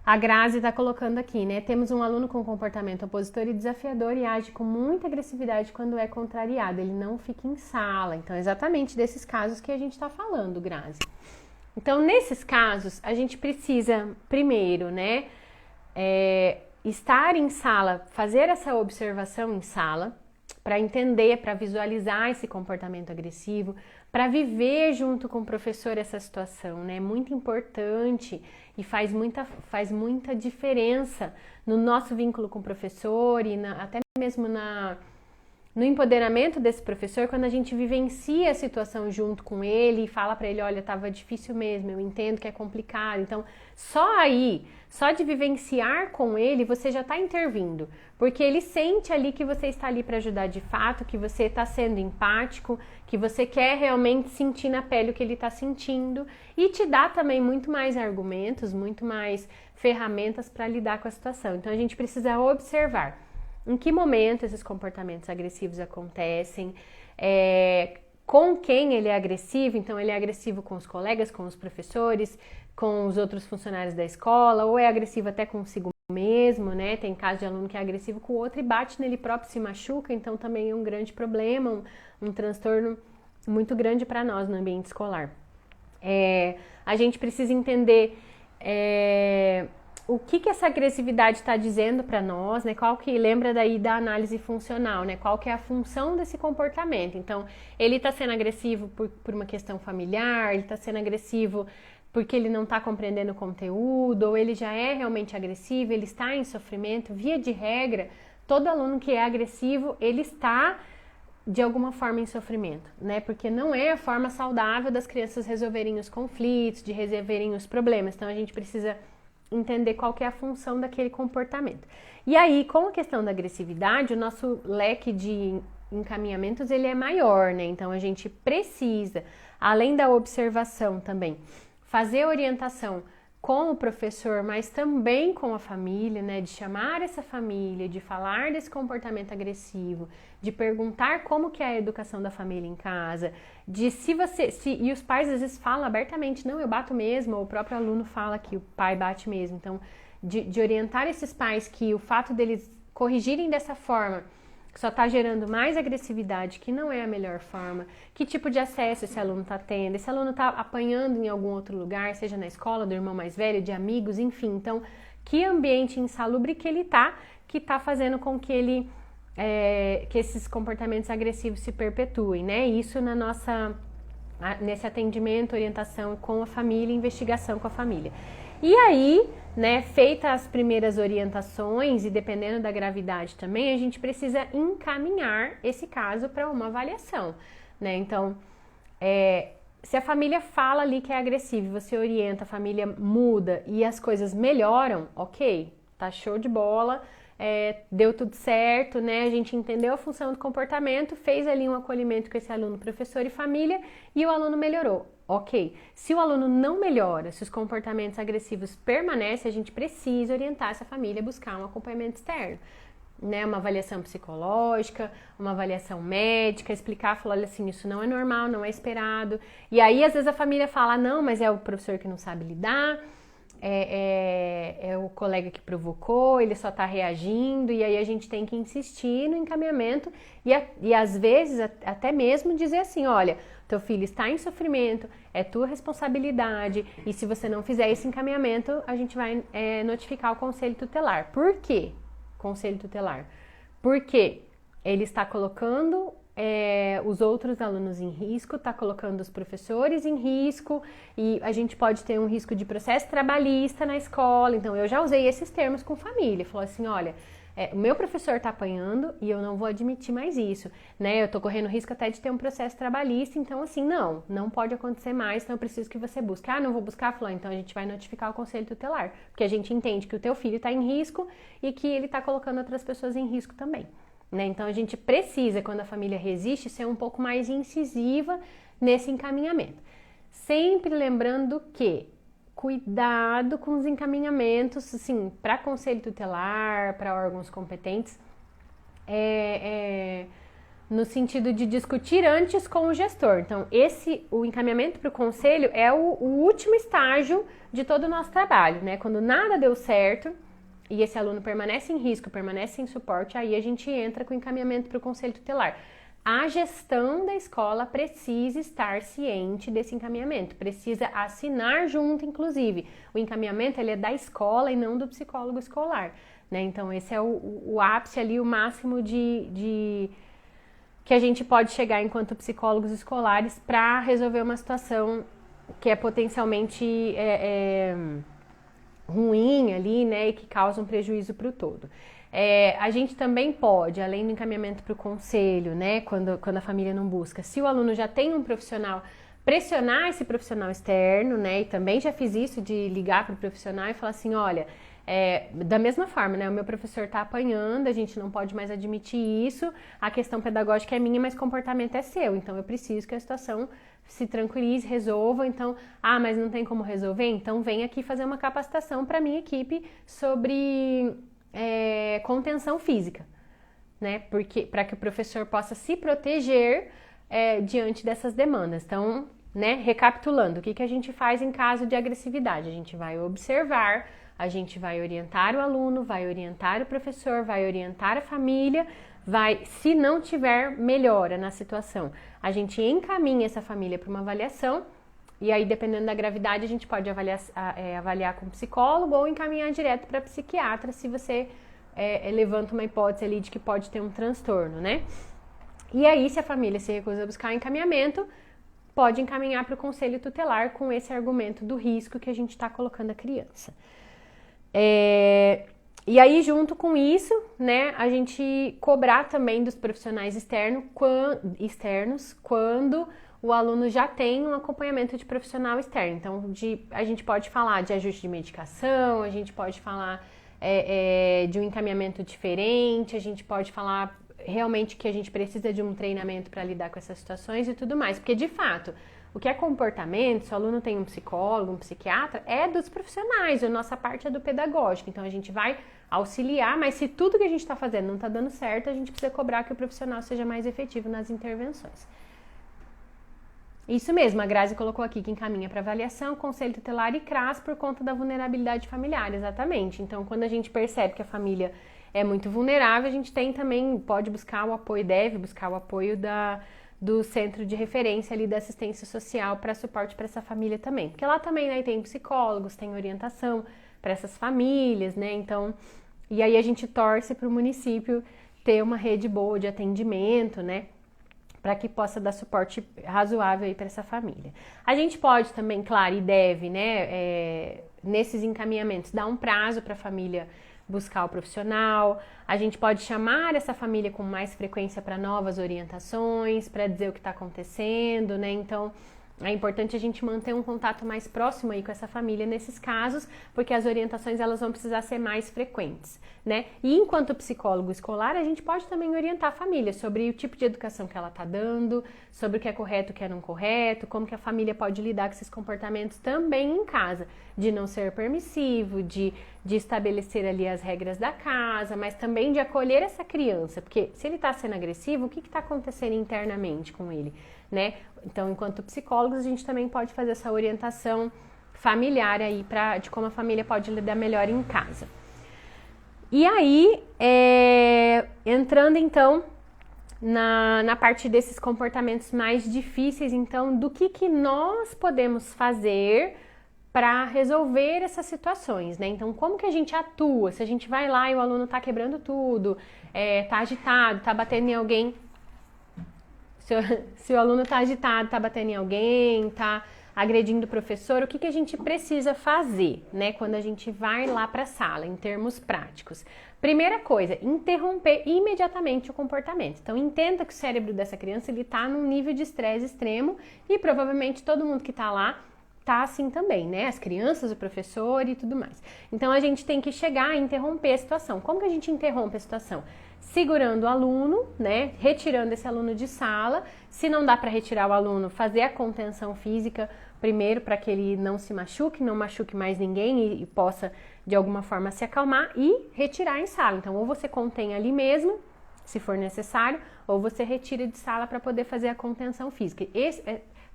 A Grazi está colocando aqui, né? Temos um aluno com comportamento opositor e desafiador e age com muita agressividade quando é contrariado. Ele não fica em sala. Então, é exatamente desses casos que a gente está falando, Grazi. Então, nesses casos, a gente precisa, primeiro, né? Estar em sala, fazer essa observação em sala, para entender, para visualizar esse comportamento agressivo, para viver junto com o professor essa situação, né? É muito importante e faz muita diferença no nosso vínculo com o professor e até mesmo no empoderamento desse professor, quando a gente vivencia a situação junto com ele e fala para ele, olha, tava difícil mesmo, eu entendo que é complicado. Então, só de vivenciar com ele, você já está intervindo, porque ele sente ali que você está ali para ajudar de fato, que você está sendo empático, que você quer realmente sentir na pele o que ele está sentindo e te dá também muito mais argumentos, muito mais ferramentas para lidar com a situação. Então, a gente precisa observar em que momento esses comportamentos agressivos acontecem, com quem ele é agressivo. Então, ele é agressivo com os colegas, com os professores, com os outros funcionários da escola, ou é agressivo até consigo mesmo, né? Tem caso de aluno que é agressivo com o outro e bate nele próprio, se machuca, então também é um grande problema, um transtorno muito grande para nós no ambiente escolar. A gente precisa entender o que essa agressividade está dizendo para nós, né? Lembra daí da análise funcional, né? Qual que é a função desse comportamento? Então, ele está sendo agressivo por uma questão familiar, ele está sendo agressivo porque ele não está compreendendo o conteúdo, ou ele já é realmente agressivo, ele está em sofrimento. Via de regra, todo aluno que é agressivo, ele está de alguma forma em sofrimento, né? Porque não é a forma saudável das crianças resolverem os conflitos, de resolverem os problemas. Então, a gente precisa entender qual que é a função daquele comportamento. E aí, com a questão da agressividade, o nosso leque de encaminhamentos ele é maior, né? Então a gente precisa, além da observação também, fazer orientação com o professor, mas também com a família, né? De chamar essa família, de falar desse comportamento agressivo, de perguntar como que é a educação da família em casa, de e os pais às vezes falam abertamente, não, eu bato mesmo, ou o próprio aluno fala que o pai bate mesmo. Então, de orientar esses pais que o fato deles corrigirem dessa forma só está gerando mais agressividade, que não é a melhor forma, que tipo de acesso esse aluno está tendo, esse aluno está apanhando em algum outro lugar, seja na escola, do irmão mais velho, de amigos, enfim. Então, que ambiente insalubre que ele está, que está fazendo com que ele, que esses comportamentos agressivos se perpetuem, né? Isso nesse atendimento, orientação com a família, investigação com a família. E aí, né, feitas as primeiras orientações e dependendo da gravidade também, a gente precisa encaminhar esse caso para uma avaliação, né? Então, se a família fala ali que é agressivo, você orienta, a família muda e as coisas melhoram, ok, tá show de bola, deu tudo certo, né? A gente entendeu a função do comportamento, fez ali um acolhimento com esse aluno, professor e família e o aluno melhorou. Ok, se o aluno não melhora, se os comportamentos agressivos permanecem, a gente precisa orientar essa família a buscar um acompanhamento externo, né? Uma avaliação psicológica, uma avaliação médica, explicar, falar, olha assim, isso não é normal, não é esperado. E aí, às vezes, a família fala, não, mas é o professor que não sabe lidar, é o colega que provocou, ele só está reagindo, e aí a gente tem que insistir no encaminhamento e às vezes até mesmo dizer assim, olha, teu filho está em sofrimento, é tua responsabilidade, e se você não fizer esse encaminhamento, a gente vai notificar o conselho tutelar. Por quê? Conselho tutelar. Porque ele está colocando os outros alunos em risco, está colocando os professores em risco e a gente pode ter um risco de processo trabalhista na escola. Então, eu já usei esses termos com família. Falou assim, olha, o meu professor está apanhando e eu não vou admitir mais isso, né? Eu estou correndo risco até de ter um processo trabalhista, então assim, não pode acontecer mais, então eu preciso que você busque. Ah, não vou buscar, falou, então a gente vai notificar o conselho tutelar, porque a gente entende que o teu filho está em risco e que ele está colocando outras pessoas em risco também. Né? Então a gente precisa, quando a família resiste, ser um pouco mais incisiva nesse encaminhamento. Sempre lembrando que cuidado com os encaminhamentos, assim, para conselho tutelar, para órgãos competentes, no sentido de discutir antes com o gestor. Então, o encaminhamento para o conselho é o último estágio de todo o nosso trabalho, né? Quando nada deu certo, e esse aluno permanece em risco, permanece em suporte, aí a gente entra com o encaminhamento para o conselho tutelar. A gestão da escola precisa estar ciente desse encaminhamento, precisa assinar junto, inclusive. O encaminhamento ele é da escola e não do psicólogo escolar, né? Então esse é o ápice ali, o máximo de que a gente pode chegar enquanto psicólogos escolares para resolver uma situação que é potencialmente ruim ali, né, e que causa um prejuízo para o todo. A gente também pode, além do encaminhamento para o conselho, né, quando a família não busca, se o aluno já tem um profissional, pressionar esse profissional externo, né, e também já fiz isso de ligar para o profissional e falar assim, olha, da mesma forma, né, o meu professor está apanhando, a gente não pode mais admitir isso, a questão pedagógica é minha, mas comportamento é seu, então eu preciso que a situação se tranquilize, resolva, então, mas não tem como resolver? Então vem aqui fazer uma capacitação para a minha equipe sobre contenção física, né? Para que o professor possa se proteger diante dessas demandas. Então, né, recapitulando, o que a gente faz em caso de agressividade? A gente vai observar, a gente vai orientar o aluno, vai orientar o professor, vai orientar a família, se não tiver melhora na situação, a gente encaminha essa família para uma avaliação e aí, dependendo da gravidade, a gente pode avaliar com psicólogo ou encaminhar direto para psiquiatra se você levanta uma hipótese ali de que pode ter um transtorno, né? E aí, se a família se recusa a buscar encaminhamento, pode encaminhar para o conselho tutelar com esse argumento do risco que a gente está colocando a criança. E aí, junto com isso, né, a gente cobrar também dos profissionais externos quando o aluno já tem um acompanhamento de profissional externo. Então, a gente pode falar de ajuste de medicação, a gente pode falar de um encaminhamento diferente, a gente pode falar realmente que a gente precisa de um treinamento para lidar com essas situações e tudo mais. Porque, de fato, o que é comportamento, se o aluno tem um psicólogo, um psiquiatra, é dos profissionais, a nossa parte é do pedagógico. Então, a gente vai auxiliar, mas se tudo que a gente está fazendo não está dando certo, a gente precisa cobrar que o profissional seja mais efetivo nas intervenções. Isso mesmo, a Grazi colocou aqui que encaminha para avaliação, conselho tutelar e CRAS por conta da vulnerabilidade familiar, exatamente. Então, quando a gente percebe que a família é muito vulnerável, a gente pode buscar o apoio, deve buscar o apoio do centro de referência ali da assistência social para suporte para essa família também. Porque lá também, né, tem psicólogos, tem orientação para essas famílias, né, então... E aí a gente torce para o município ter uma rede boa de atendimento, né, para que possa dar suporte razoável aí para essa família. A gente pode também, claro, e deve, né, nesses encaminhamentos, dar um prazo para a família buscar o profissional. A gente pode chamar essa família com mais frequência para novas orientações, para dizer o que está acontecendo, né? Então, é importante a gente manter um contato mais próximo aí com essa família nesses casos, porque as orientações elas vão precisar ser mais frequentes, né? E enquanto psicólogo escolar, a gente pode também orientar a família sobre o tipo de educação que ela está dando, sobre o que é correto, o que é não correto, como que a família pode lidar com esses comportamentos também em casa, de não ser permissivo, de estabelecer ali as regras da casa, mas também de acolher essa criança, porque se ele está sendo agressivo, o que está acontecendo internamente com ele, né? Então, enquanto psicólogos, a gente também pode fazer essa orientação familiar aí de como a família pode lidar melhor em casa. E aí, entrando então na parte desses comportamentos mais difíceis, então, do que nós podemos fazer para resolver essas situações, né? Então, como que a gente atua? Se a gente vai lá e o aluno tá quebrando tudo, tá agitado, tá batendo em alguém, se o aluno tá agitado, tá batendo em alguém, tá agredindo o professor, o que a gente precisa fazer, né? Quando a gente vai lá para a sala, em termos práticos. Primeira coisa, interromper imediatamente o comportamento. Então, entenda que o cérebro dessa criança, ele tá num nível de estresse extremo e provavelmente todo mundo que tá lá tá assim também, né? As crianças, o professor e tudo mais. Então, a gente tem que chegar a interromper a situação. Como que a gente interrompe a situação? Segurando o aluno, né? Retirando esse aluno de sala. Se não dá para retirar o aluno, fazer a contenção física primeiro para que ele não se machuque, não machuque mais ninguém e possa de alguma forma se acalmar e retirar em sala. Então, ou você contém ali mesmo, se for necessário, ou você retira de sala para poder fazer a contenção física.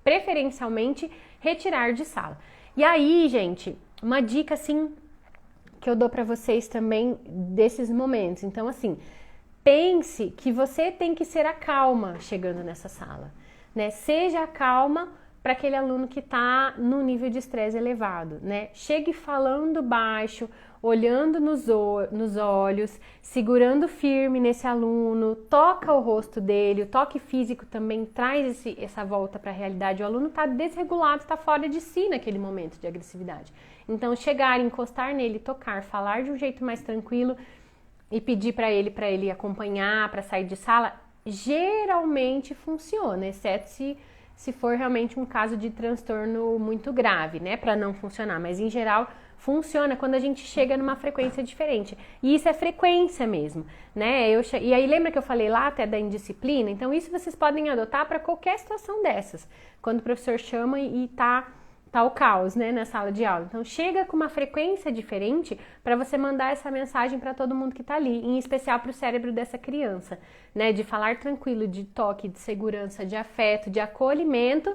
Preferencialmente, retirar de sala. E aí, gente, uma dica assim que eu dou para vocês também desses momentos. Então, assim, pense que você tem que ser a calma chegando nessa sala, né? Seja a calma para aquele aluno que está no nível de estresse elevado, né? Chegue falando baixo, olhando nos olhos, segurando firme nesse aluno, toca o rosto dele, o toque físico também traz essa volta para a realidade. O aluno está desregulado, está fora de si naquele momento de agressividade. Então, chegar, encostar nele, tocar, falar de um jeito mais tranquilo e pedir para ele acompanhar, para sair de sala, geralmente funciona, exceto se for realmente um caso de transtorno muito grave, né, para não funcionar, mas em geral funciona quando a gente chega numa frequência diferente, e isso é frequência mesmo, né, e aí lembra que eu falei lá até da indisciplina? Então isso vocês podem adotar para qualquer situação dessas, quando o professor chama e tá o caos, né, na sala de aula. Então chega com uma frequência diferente para você mandar essa mensagem para todo mundo que está ali, em especial para o cérebro dessa criança, né, de falar tranquilo, de toque, de segurança, de afeto, de acolhimento.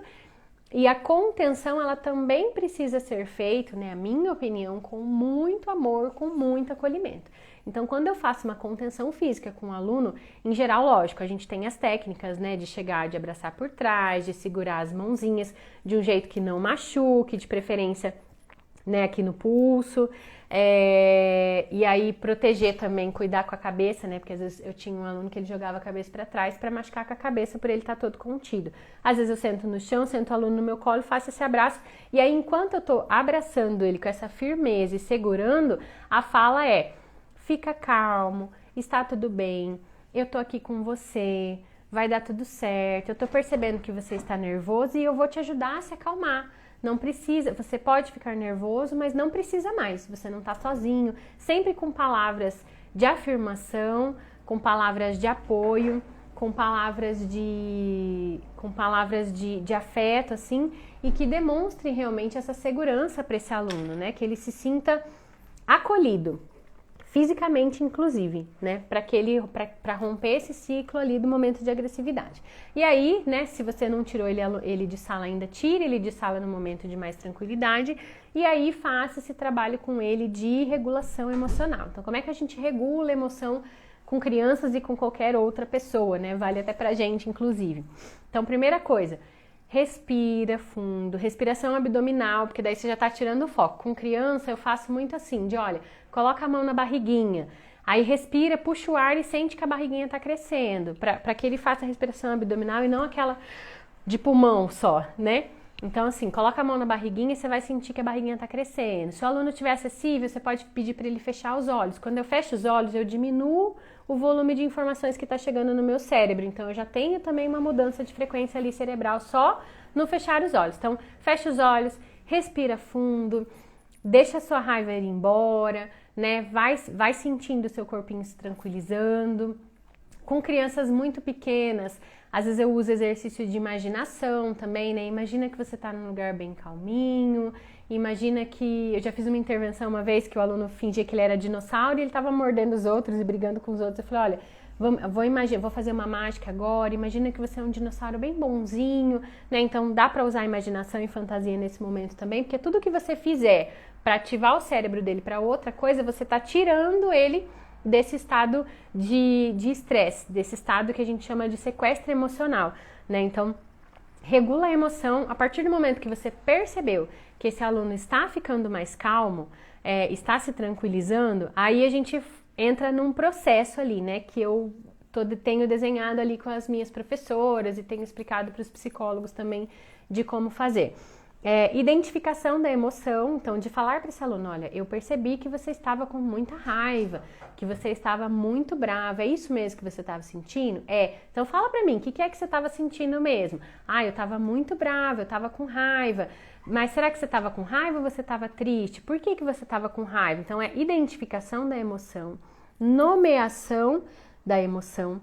E a contenção, ela também precisa ser feita, né, a minha opinião, com muito amor, com muito acolhimento. Então, quando eu faço uma contenção física com o aluno, em geral, lógico, a gente tem as técnicas, né, de chegar, de abraçar por trás, de segurar as mãozinhas de um jeito que não machuque, de preferência, né, aqui no pulso, e aí proteger também, cuidar com a cabeça, né, porque às vezes eu tinha um aluno que ele jogava a cabeça para trás para machucar com a cabeça por ele estar todo contido. Às vezes eu sento no chão, sento o aluno no meu colo, faço esse abraço, e aí enquanto eu tô abraçando ele com essa firmeza e segurando, a fala é: fica calmo, está tudo bem, eu tô aqui com você, vai dar tudo certo, eu tô percebendo que você está nervoso e eu vou te ajudar a se acalmar. Não precisa, você pode ficar nervoso, mas não precisa mais, você não tá sozinho. Sempre com palavras de afirmação, com palavras de apoio, com palavras de afeto, assim, e que demonstrem realmente essa segurança para esse aluno, né? Que ele se sinta acolhido, fisicamente inclusive, né? Para romper esse ciclo ali do momento de agressividade. E aí, né, se você não tirou ele de sala ainda, tire ele de sala no momento de mais tranquilidade e aí faça esse trabalho com ele de regulação emocional. Então, como é que a gente regula a emoção com crianças e com qualquer outra pessoa, né? Vale até pra gente, inclusive. Então, primeira coisa, respira fundo, respiração abdominal, porque daí você já tá tirando o foco. Com criança eu faço muito assim, de olha, coloca a mão na barriguinha, aí respira, puxa o ar e sente que a barriguinha tá crescendo, pra que ele faça a respiração abdominal e não aquela de pulmão só, né? Então, assim, coloca a mão na barriguinha e você vai sentir que a barriguinha tá crescendo. Se o aluno estiver acessível, você pode pedir para ele fechar os olhos. Quando eu fecho os olhos, eu diminuo o volume de informações que está chegando no meu cérebro. Então, eu já tenho também uma mudança de frequência ali cerebral só no fechar os olhos. Então, fecha os olhos, respira fundo, deixa a sua raiva ir embora, né? Vai sentindo o seu corpinho se tranquilizando. Com crianças muito pequenas, às vezes eu uso exercício de imaginação também, né? Imagina que você tá num lugar bem calminho, imagina que... Eu já fiz uma intervenção uma vez que o aluno fingia que ele era dinossauro e ele tava mordendo os outros e brigando com os outros. Eu falei, olha, vou fazer uma mágica agora, imagina que você é um dinossauro bem bonzinho, né? Então dá pra usar imaginação e fantasia nesse momento também, porque tudo que você fizer pra ativar o cérebro dele pra outra coisa, você tá tirando ele desse estado de estresse, desse estado que a gente chama de sequestro emocional, né? Então, regula a emoção. A partir do momento que você percebeu que esse aluno está ficando mais calmo, está se tranquilizando, aí a gente entra num processo ali, né? Que eu tenho desenhado ali com as minhas professoras e tenho explicado para os psicólogos também de como fazer. Identificação da emoção, então de falar para esse aluno, olha, eu percebi que você estava com muita raiva, que você estava muito brava, é isso mesmo que você estava sentindo? Então fala para mim, o que é que você estava sentindo mesmo? Eu estava muito brava, eu estava com raiva, mas será que você estava com raiva ou você estava triste? Por que você estava com raiva? Então é identificação da emoção, nomeação da emoção,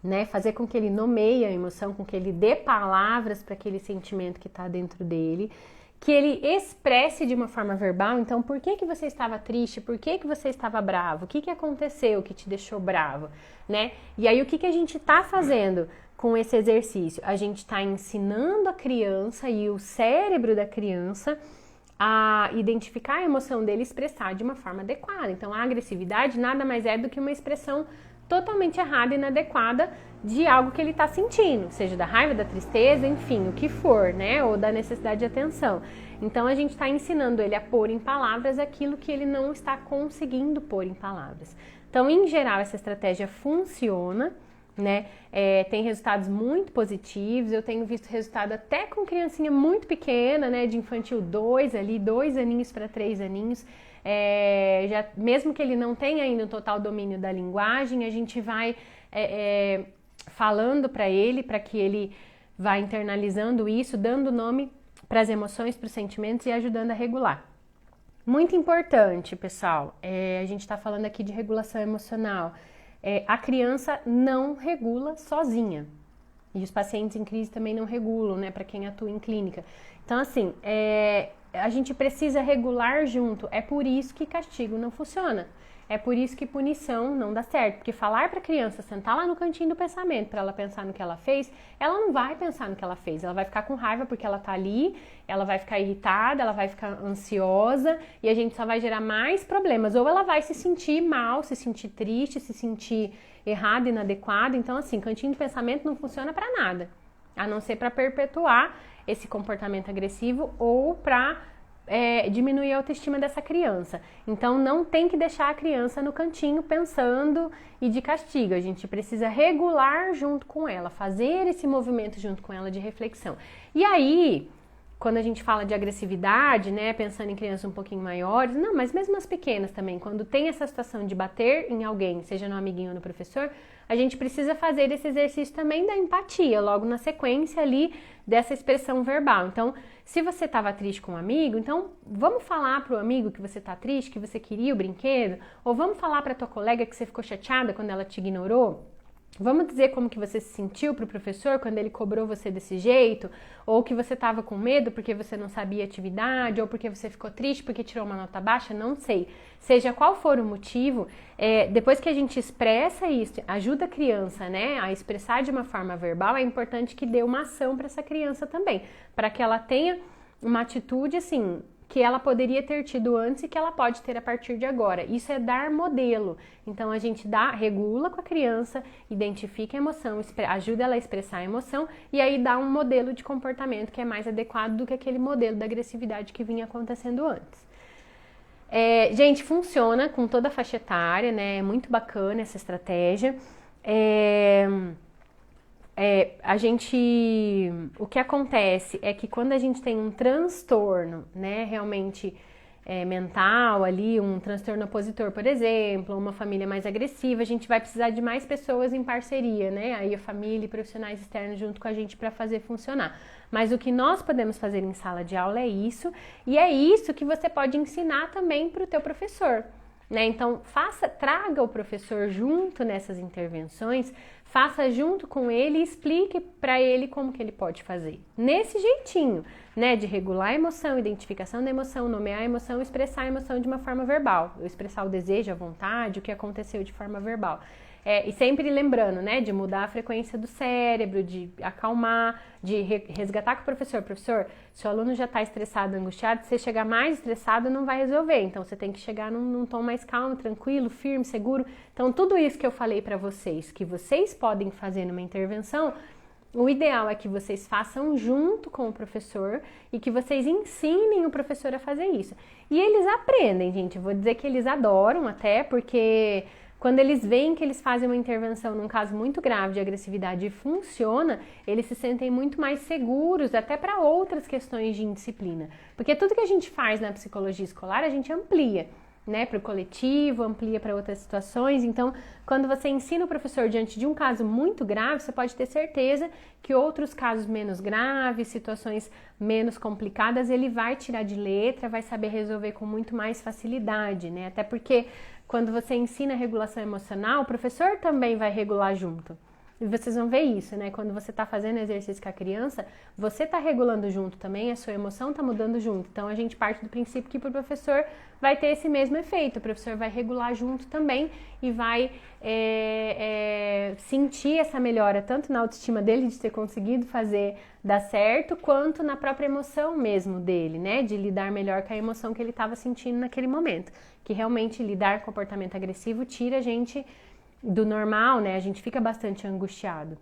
né? Fazer com que ele nomeie a emoção, com que ele dê palavras para aquele sentimento que está dentro dele, que ele expresse de uma forma verbal. Então, por que você estava triste? Por que você estava bravo? O que aconteceu que te deixou bravo, né? E aí, o que a gente está fazendo com esse exercício? A gente está ensinando a criança e o cérebro da criança a identificar a emoção dele e expressar de uma forma adequada. Então, a agressividade nada mais é do que uma expressão totalmente errada e inadequada de algo que ele está sentindo, seja da raiva, da tristeza, enfim, o que for, né? Ou da necessidade de atenção. Então, a gente está ensinando ele a pôr em palavras aquilo que ele não está conseguindo pôr em palavras. Então, em geral, essa estratégia funciona, né? Tem resultados muito positivos. Eu tenho visto resultado até com criancinha muito pequena, né? De infantil 2 ali, 2 aninhos para 3 aninhos. Mesmo que ele não tenha ainda um total domínio da linguagem, a gente vai falando para ele, para que ele vá internalizando isso, dando nome para as emoções, para os sentimentos e ajudando a regular. Muito importante, pessoal, a gente está falando aqui de regulação emocional. A criança não regula sozinha. E os pacientes em crise também não regulam, né, para quem atua em clínica. Então, assim, a gente precisa regular junto. É por isso que castigo não funciona. É por isso que punição não dá certo. Porque falar para a criança sentar lá no cantinho do pensamento para ela pensar no que ela fez, ela não vai pensar no que ela fez. Ela vai ficar com raiva porque ela tá ali, ela vai ficar irritada, ela vai ficar ansiosa e a gente só vai gerar mais problemas. Ou ela vai se sentir mal, se sentir triste, se sentir errada, inadequada. Então, assim, cantinho do pensamento não funciona para nada. A não ser para perpetuar esse comportamento agressivo ou para diminuir a autoestima dessa criança. Então, não tem que deixar a criança no cantinho pensando e de castigo. A gente precisa regular junto com ela, fazer esse movimento junto com ela de reflexão. E aí, quando a gente fala de agressividade, né, pensando em crianças um pouquinho maiores, não, mas mesmo as pequenas também, quando tem essa situação de bater em alguém, seja no amiguinho ou no professor, a gente precisa fazer esse exercício também da empatia, logo na sequência ali dessa expressão verbal. Então, se você estava triste com um amigo, então vamos falar pro amigo que você tá triste, que você queria o brinquedo, ou vamos falar pra tua colega que você ficou chateada quando ela te ignorou. Vamos dizer como que você se sentiu pro professor quando ele cobrou você desse jeito, ou que você estava com medo porque você não sabia a atividade, ou porque você ficou triste porque tirou uma nota baixa, não sei. Seja qual for o motivo, depois que a gente expressa isso, ajuda a criança, né, a expressar de uma forma verbal, é importante que dê uma ação para essa criança também, para que ela tenha uma atitude assim, que ela poderia ter tido antes e que ela pode ter a partir de agora. Isso é dar modelo. Então a gente regula com a criança, identifica a emoção, ajuda ela a expressar a emoção e aí dá um modelo de comportamento que é mais adequado do que aquele modelo da agressividade que vinha acontecendo antes. Gente, funciona com toda a faixa etária, né? É muito bacana essa estratégia. O que acontece é que quando a gente tem um transtorno, né, realmente mental ali, um transtorno opositor, por exemplo, uma família mais agressiva, a gente vai precisar de mais pessoas em parceria, né, aí a família e profissionais externos junto com a gente para fazer funcionar. Mas o que nós podemos fazer em sala de aula é isso, e é isso que você pode ensinar também para o teu professor. Né? Então, traga o professor junto nessas intervenções, faça junto com ele e explique para ele como que ele pode fazer. Nesse jeitinho, né? De regular a emoção, identificação da emoção, nomear a emoção, expressar a emoção de uma forma verbal. Expressar o desejo, a vontade, o que aconteceu de forma verbal. E sempre lembrando, né, de mudar a frequência do cérebro, de acalmar, de resgatar com o professor. Professor, se o aluno já está estressado, angustiado, se você chegar mais estressado, não vai resolver. Então, você tem que chegar num tom mais calmo, tranquilo, firme, seguro. Então, tudo isso que eu falei para vocês, que vocês podem fazer numa intervenção, o ideal é que vocês façam junto com o professor e que vocês ensinem o professor a fazer isso. E eles aprendem, gente. Eu vou dizer que eles adoram até, porque quando eles veem que eles fazem uma intervenção num caso muito grave de agressividade e funciona, eles se sentem muito mais seguros até para outras questões de indisciplina. Porque tudo que a gente faz na psicologia escolar, a gente amplia, né, para o coletivo, amplia para outras situações. Então, quando você ensina o professor diante de um caso muito grave, você pode ter certeza que outros casos menos graves, situações menos complicadas, ele vai tirar de letra, vai saber resolver com muito mais facilidade, né? Até porque quando você ensina a regulação emocional, o professor também vai regular junto. E vocês vão ver isso, né? Quando você está fazendo exercício com a criança, você está regulando junto também, a sua emoção está mudando junto. Então, a gente parte do princípio que para o professor vai ter esse mesmo efeito. O professor vai regular junto também e vai sentir essa melhora, tanto na autoestima dele, de ter conseguido fazer dar certo, quanto na própria emoção mesmo dele, né? De lidar melhor com a emoção que ele estava sentindo naquele momento. Que realmente lidar com comportamento agressivo tira a gente do normal, né? A gente fica bastante angustiado.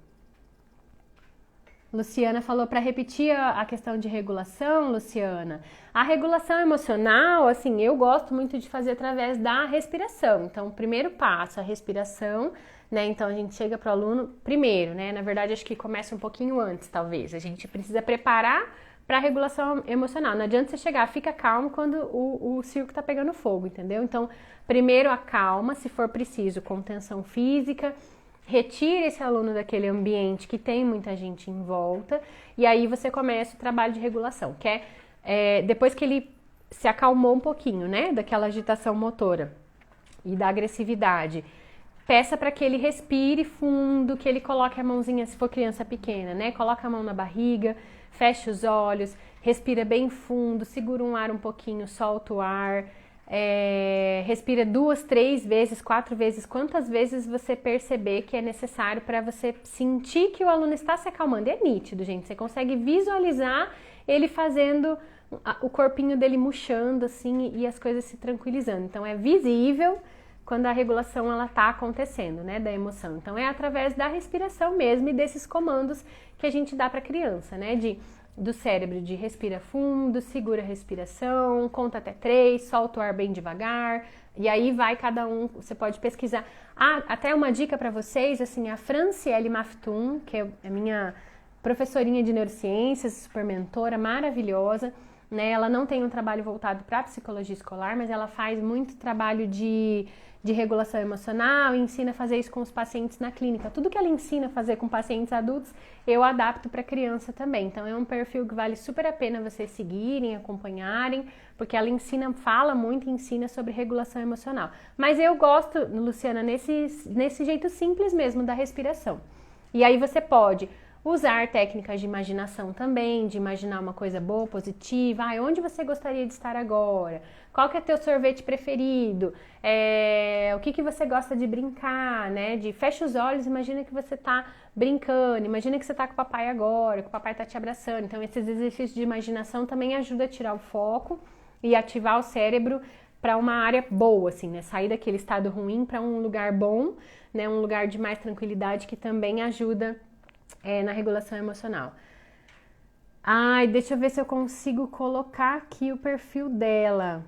Luciana falou para repetir a questão de regulação, Luciana. A regulação emocional, assim, eu gosto muito de fazer através da respiração. Então, o primeiro passo, a respiração, né? Então, a gente chega para o aluno primeiro, né? Na verdade, acho que começa um pouquinho antes, talvez. A gente precisa preparar para a regulação emocional. Não adianta você chegar, fica calmo quando o circo tá pegando fogo, entendeu? Então, primeiro acalma, se for preciso, contenção física, retire esse aluno daquele ambiente que tem muita gente em volta, e aí você começa o trabalho de regulação, que depois que ele se acalmou um pouquinho, né, daquela agitação motora e da agressividade, peça para que ele respire fundo, que ele coloque a mãozinha, se for criança pequena, né, coloca a mão na barriga, fecha os olhos, respira bem fundo, segura um ar um pouquinho, solta o ar, respira 2, 3 vezes, 4 vezes, quantas vezes você perceber que é necessário para você sentir que o aluno está se acalmando. É nítido, gente, você consegue visualizar ele fazendo o corpinho dele murchando assim e as coisas se tranquilizando. Então é visível quando a regulação ela está acontecendo, né, da emoção. Então é através da respiração mesmo e desses comandos que a gente dá para a criança, né, do cérebro, de respira fundo, segura a respiração, conta até 3, solta o ar bem devagar, e aí vai cada um, você pode pesquisar. Até uma dica para vocês, assim, a Franciele Maftoum, que é a minha professorinha de neurociências, super mentora, maravilhosa, né? Ela não tem um trabalho voltado para psicologia escolar, mas ela faz muito trabalho de regulação emocional e ensina a fazer isso com os pacientes na clínica. Tudo que ela ensina a fazer com pacientes adultos, eu adapto para criança também. Então é um perfil que vale super a pena vocês seguirem, acompanharem, porque ela fala muito e ensina sobre regulação emocional. Mas eu gosto, Luciana, nesse jeito simples mesmo da respiração. E aí você pode usar técnicas de imaginação também, de imaginar uma coisa boa, positiva. Onde você gostaria de estar agora? Qual que é teu sorvete preferido? O que você gosta de brincar, né? Fecha os olhos, imagina que você tá brincando, imagina que você tá com o papai agora, que o papai tá te abraçando. Então esses exercícios de imaginação também ajudam a tirar o foco e ativar o cérebro para uma área boa, assim, né? Sair daquele estado ruim para um lugar bom, né? Um lugar de mais tranquilidade que também ajuda na regulação emocional. Deixa eu ver se eu consigo colocar aqui o perfil dela.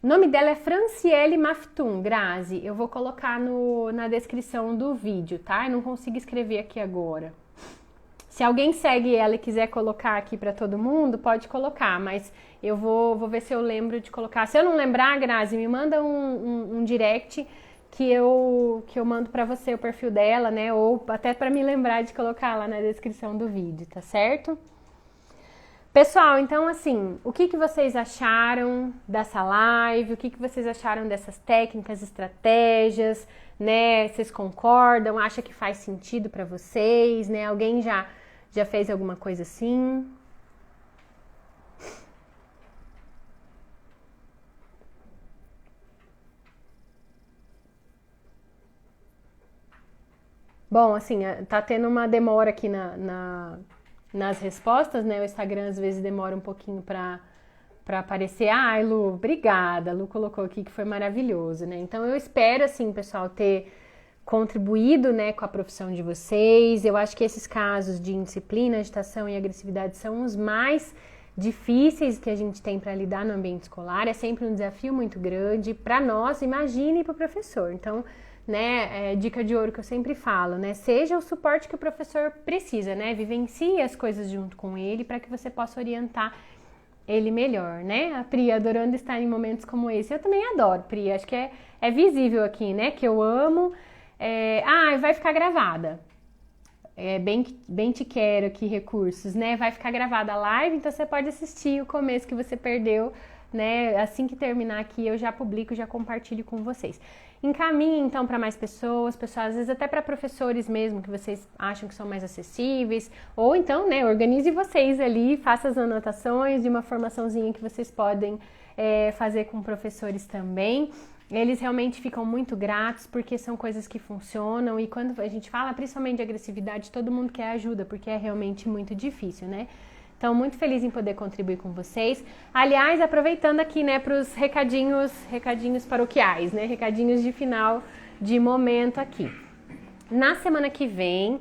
O nome dela é Franciele Maftum, Grazi. Eu vou colocar na descrição do vídeo, tá? Eu não consigo escrever aqui agora. Se alguém segue ela e quiser colocar aqui para todo mundo, pode colocar, mas eu vou ver se eu lembro de colocar. Se eu não lembrar, Grazi, me manda um direct que eu mando para você o perfil dela, né? Ou até para me lembrar de colocar lá na descrição do vídeo, tá certo? Pessoal, então assim, o que vocês acharam dessa live? O que vocês acharam dessas técnicas, estratégias, né? Vocês concordam? Acha que faz sentido para vocês, né? Alguém já fez alguma coisa assim? Bom, assim, tá tendo uma demora aqui nas respostas, né? O Instagram às vezes demora um pouquinho para aparecer. Ai, Lu, obrigada. Lu colocou aqui que foi maravilhoso, né? Então eu espero, assim, pessoal, ter contribuído, né, com a profissão de vocês. Eu acho que esses casos de indisciplina, agitação e agressividade são os mais difíceis que a gente tem para lidar no ambiente escolar. É sempre um desafio muito grande para nós, imagine, e para o professor. Então, né, dica de ouro que eu sempre falo, né, seja o suporte que o professor precisa, né, vivencie as coisas junto com ele para que você possa orientar ele melhor, né? A Pri adorando estar em momentos como esse. Eu também adoro, Pri, acho que é visível aqui, né, que eu amo. Vai ficar gravada. Bem te quero aqui, recursos, né? Vai ficar gravada a live, então você pode assistir o começo que você perdeu, né? Assim que terminar aqui, eu já publico, já compartilho com vocês. Encaminhe então para mais pessoas, às vezes até para professores mesmo que vocês acham que são mais acessíveis, ou então, né, organize vocês ali, faça as anotações de uma formaçãozinha que vocês podem fazer com professores também. Eles realmente ficam muito gratos porque são coisas que funcionam e quando a gente fala principalmente de agressividade, todo mundo quer ajuda porque é realmente muito difícil, né? Então, muito feliz em poder contribuir com vocês. Aliás, aproveitando aqui, né, para os recadinhos paroquiais, né, recadinhos de final de momento aqui. Na semana que vem,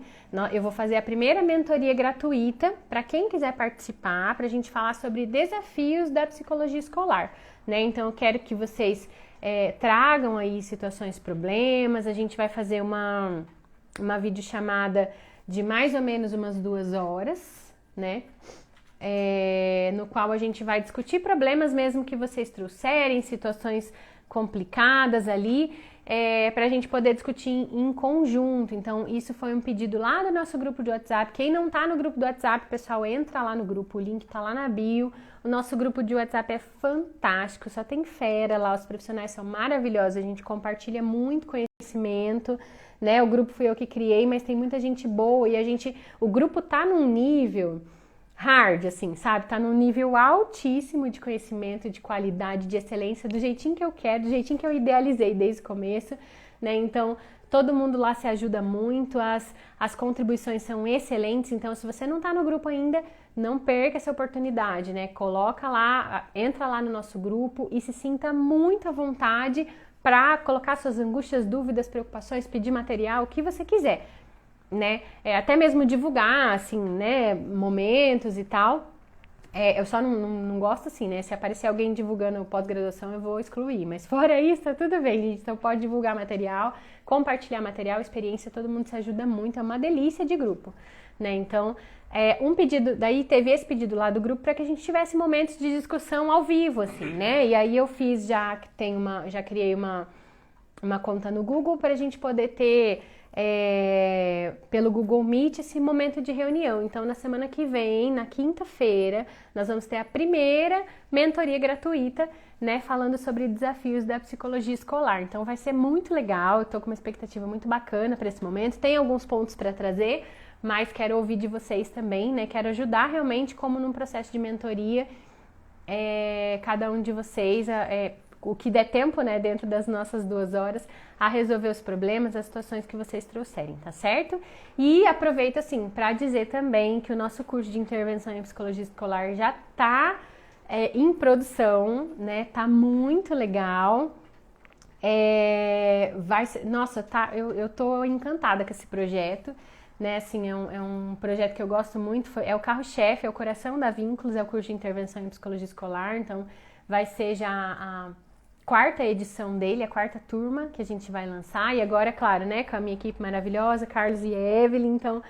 eu vou fazer a primeira mentoria gratuita para quem quiser participar, para a gente falar sobre desafios da psicologia escolar, né? Então, eu quero que vocês tragam aí situações, problemas. A gente vai fazer uma videochamada de mais ou menos umas 2 horas, né? No qual a gente vai discutir problemas mesmo que vocês trouxerem, situações complicadas ali, para a gente poder discutir em conjunto. Então, isso foi um pedido lá do nosso grupo de WhatsApp. Quem não tá no grupo do WhatsApp, pessoal, entra lá no grupo, o link tá lá na bio. O nosso grupo de WhatsApp é fantástico, só tem fera lá, os profissionais são maravilhosos, a gente compartilha muito conhecimento, né? O grupo fui eu que criei, mas tem muita gente boa e o grupo tá num nível hard, assim, sabe? Tá num nível altíssimo de conhecimento, de qualidade, de excelência, do jeitinho que eu quero, do jeitinho que eu idealizei desde o começo, né? Então, todo mundo lá se ajuda muito, as contribuições são excelentes, então se você não tá no grupo ainda, não perca essa oportunidade, né? Coloca lá, entra lá no nosso grupo e se sinta muito à vontade para colocar suas angústias, dúvidas, preocupações, pedir material, o que você quiser, né? Até mesmo divulgar, assim, né, momentos e tal. Eu só não gosto assim, né? Se aparecer alguém divulgando pós-graduação, eu vou excluir. Mas fora isso, tá tudo bem, gente. Então pode divulgar material, compartilhar material, experiência, todo mundo se ajuda muito. É uma delícia de grupo, né? Então, um pedido, daí teve esse pedido lá do grupo para que a gente tivesse momentos de discussão ao vivo, assim, né? E aí eu fiz já criei uma conta no Google para a gente poder ter pelo Google Meet esse momento de reunião. Então, na semana que vem, na quinta-feira, nós vamos ter a primeira mentoria gratuita, né, falando sobre desafios da psicologia escolar. Então, vai ser muito legal, eu tô com uma expectativa muito bacana para esse momento. Tem alguns pontos para trazer, mas quero ouvir de vocês também, né? Quero ajudar realmente, como num processo de mentoria, cada um de vocês, o que der tempo, né, dentro das nossas 2 horas, a resolver os problemas, as situações que vocês trouxerem, tá certo? E aproveito, assim, para dizer também que o nosso curso de intervenção em psicologia escolar já tá em produção, né? Tá muito legal. Nossa, eu tô encantada com esse projeto, né? Assim, é um projeto que eu gosto muito, é o carro-chefe, é o coração da Vínculos, é o curso de intervenção em psicologia escolar, então vai ser já a 4ª edição dele, a 4ª turma que a gente vai lançar, e agora, claro, né, com a minha equipe maravilhosa, Carlos e Evelyn, então,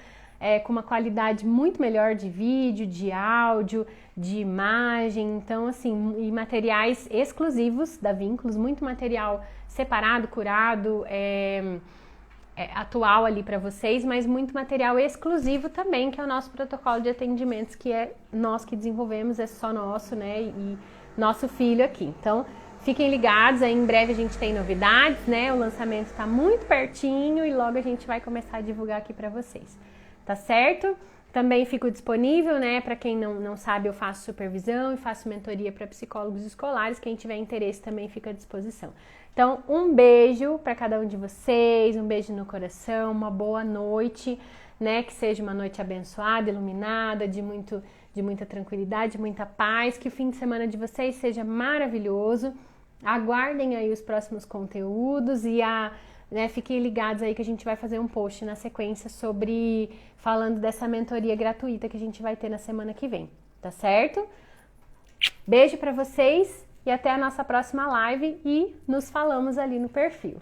com uma qualidade muito melhor de vídeo, de áudio, de imagem, então, assim, e materiais exclusivos da Vínculos, muito material separado, curado, atual ali para vocês, mas muito material exclusivo também, que é o nosso protocolo de atendimentos, que é nós que desenvolvemos, é só nosso, né, e nosso filho aqui. Então, fiquem ligados, aí em breve a gente tem novidades, né, o lançamento está muito pertinho e logo a gente vai começar a divulgar aqui para vocês, tá certo? Também fico disponível, né, para quem não sabe, eu faço supervisão e faço mentoria para psicólogos escolares, quem tiver interesse também fica à disposição. Então, um beijo para cada um de vocês, um beijo no coração, uma boa noite, né, que seja uma noite abençoada, iluminada, de muita tranquilidade, muita paz, que o fim de semana de vocês seja maravilhoso. Aguardem aí os próximos conteúdos e fiquem ligados aí que a gente vai fazer um post na sequência falando dessa mentoria gratuita que a gente vai ter na semana que vem, tá certo? Beijo pra vocês e até a nossa próxima live e nos falamos ali no perfil.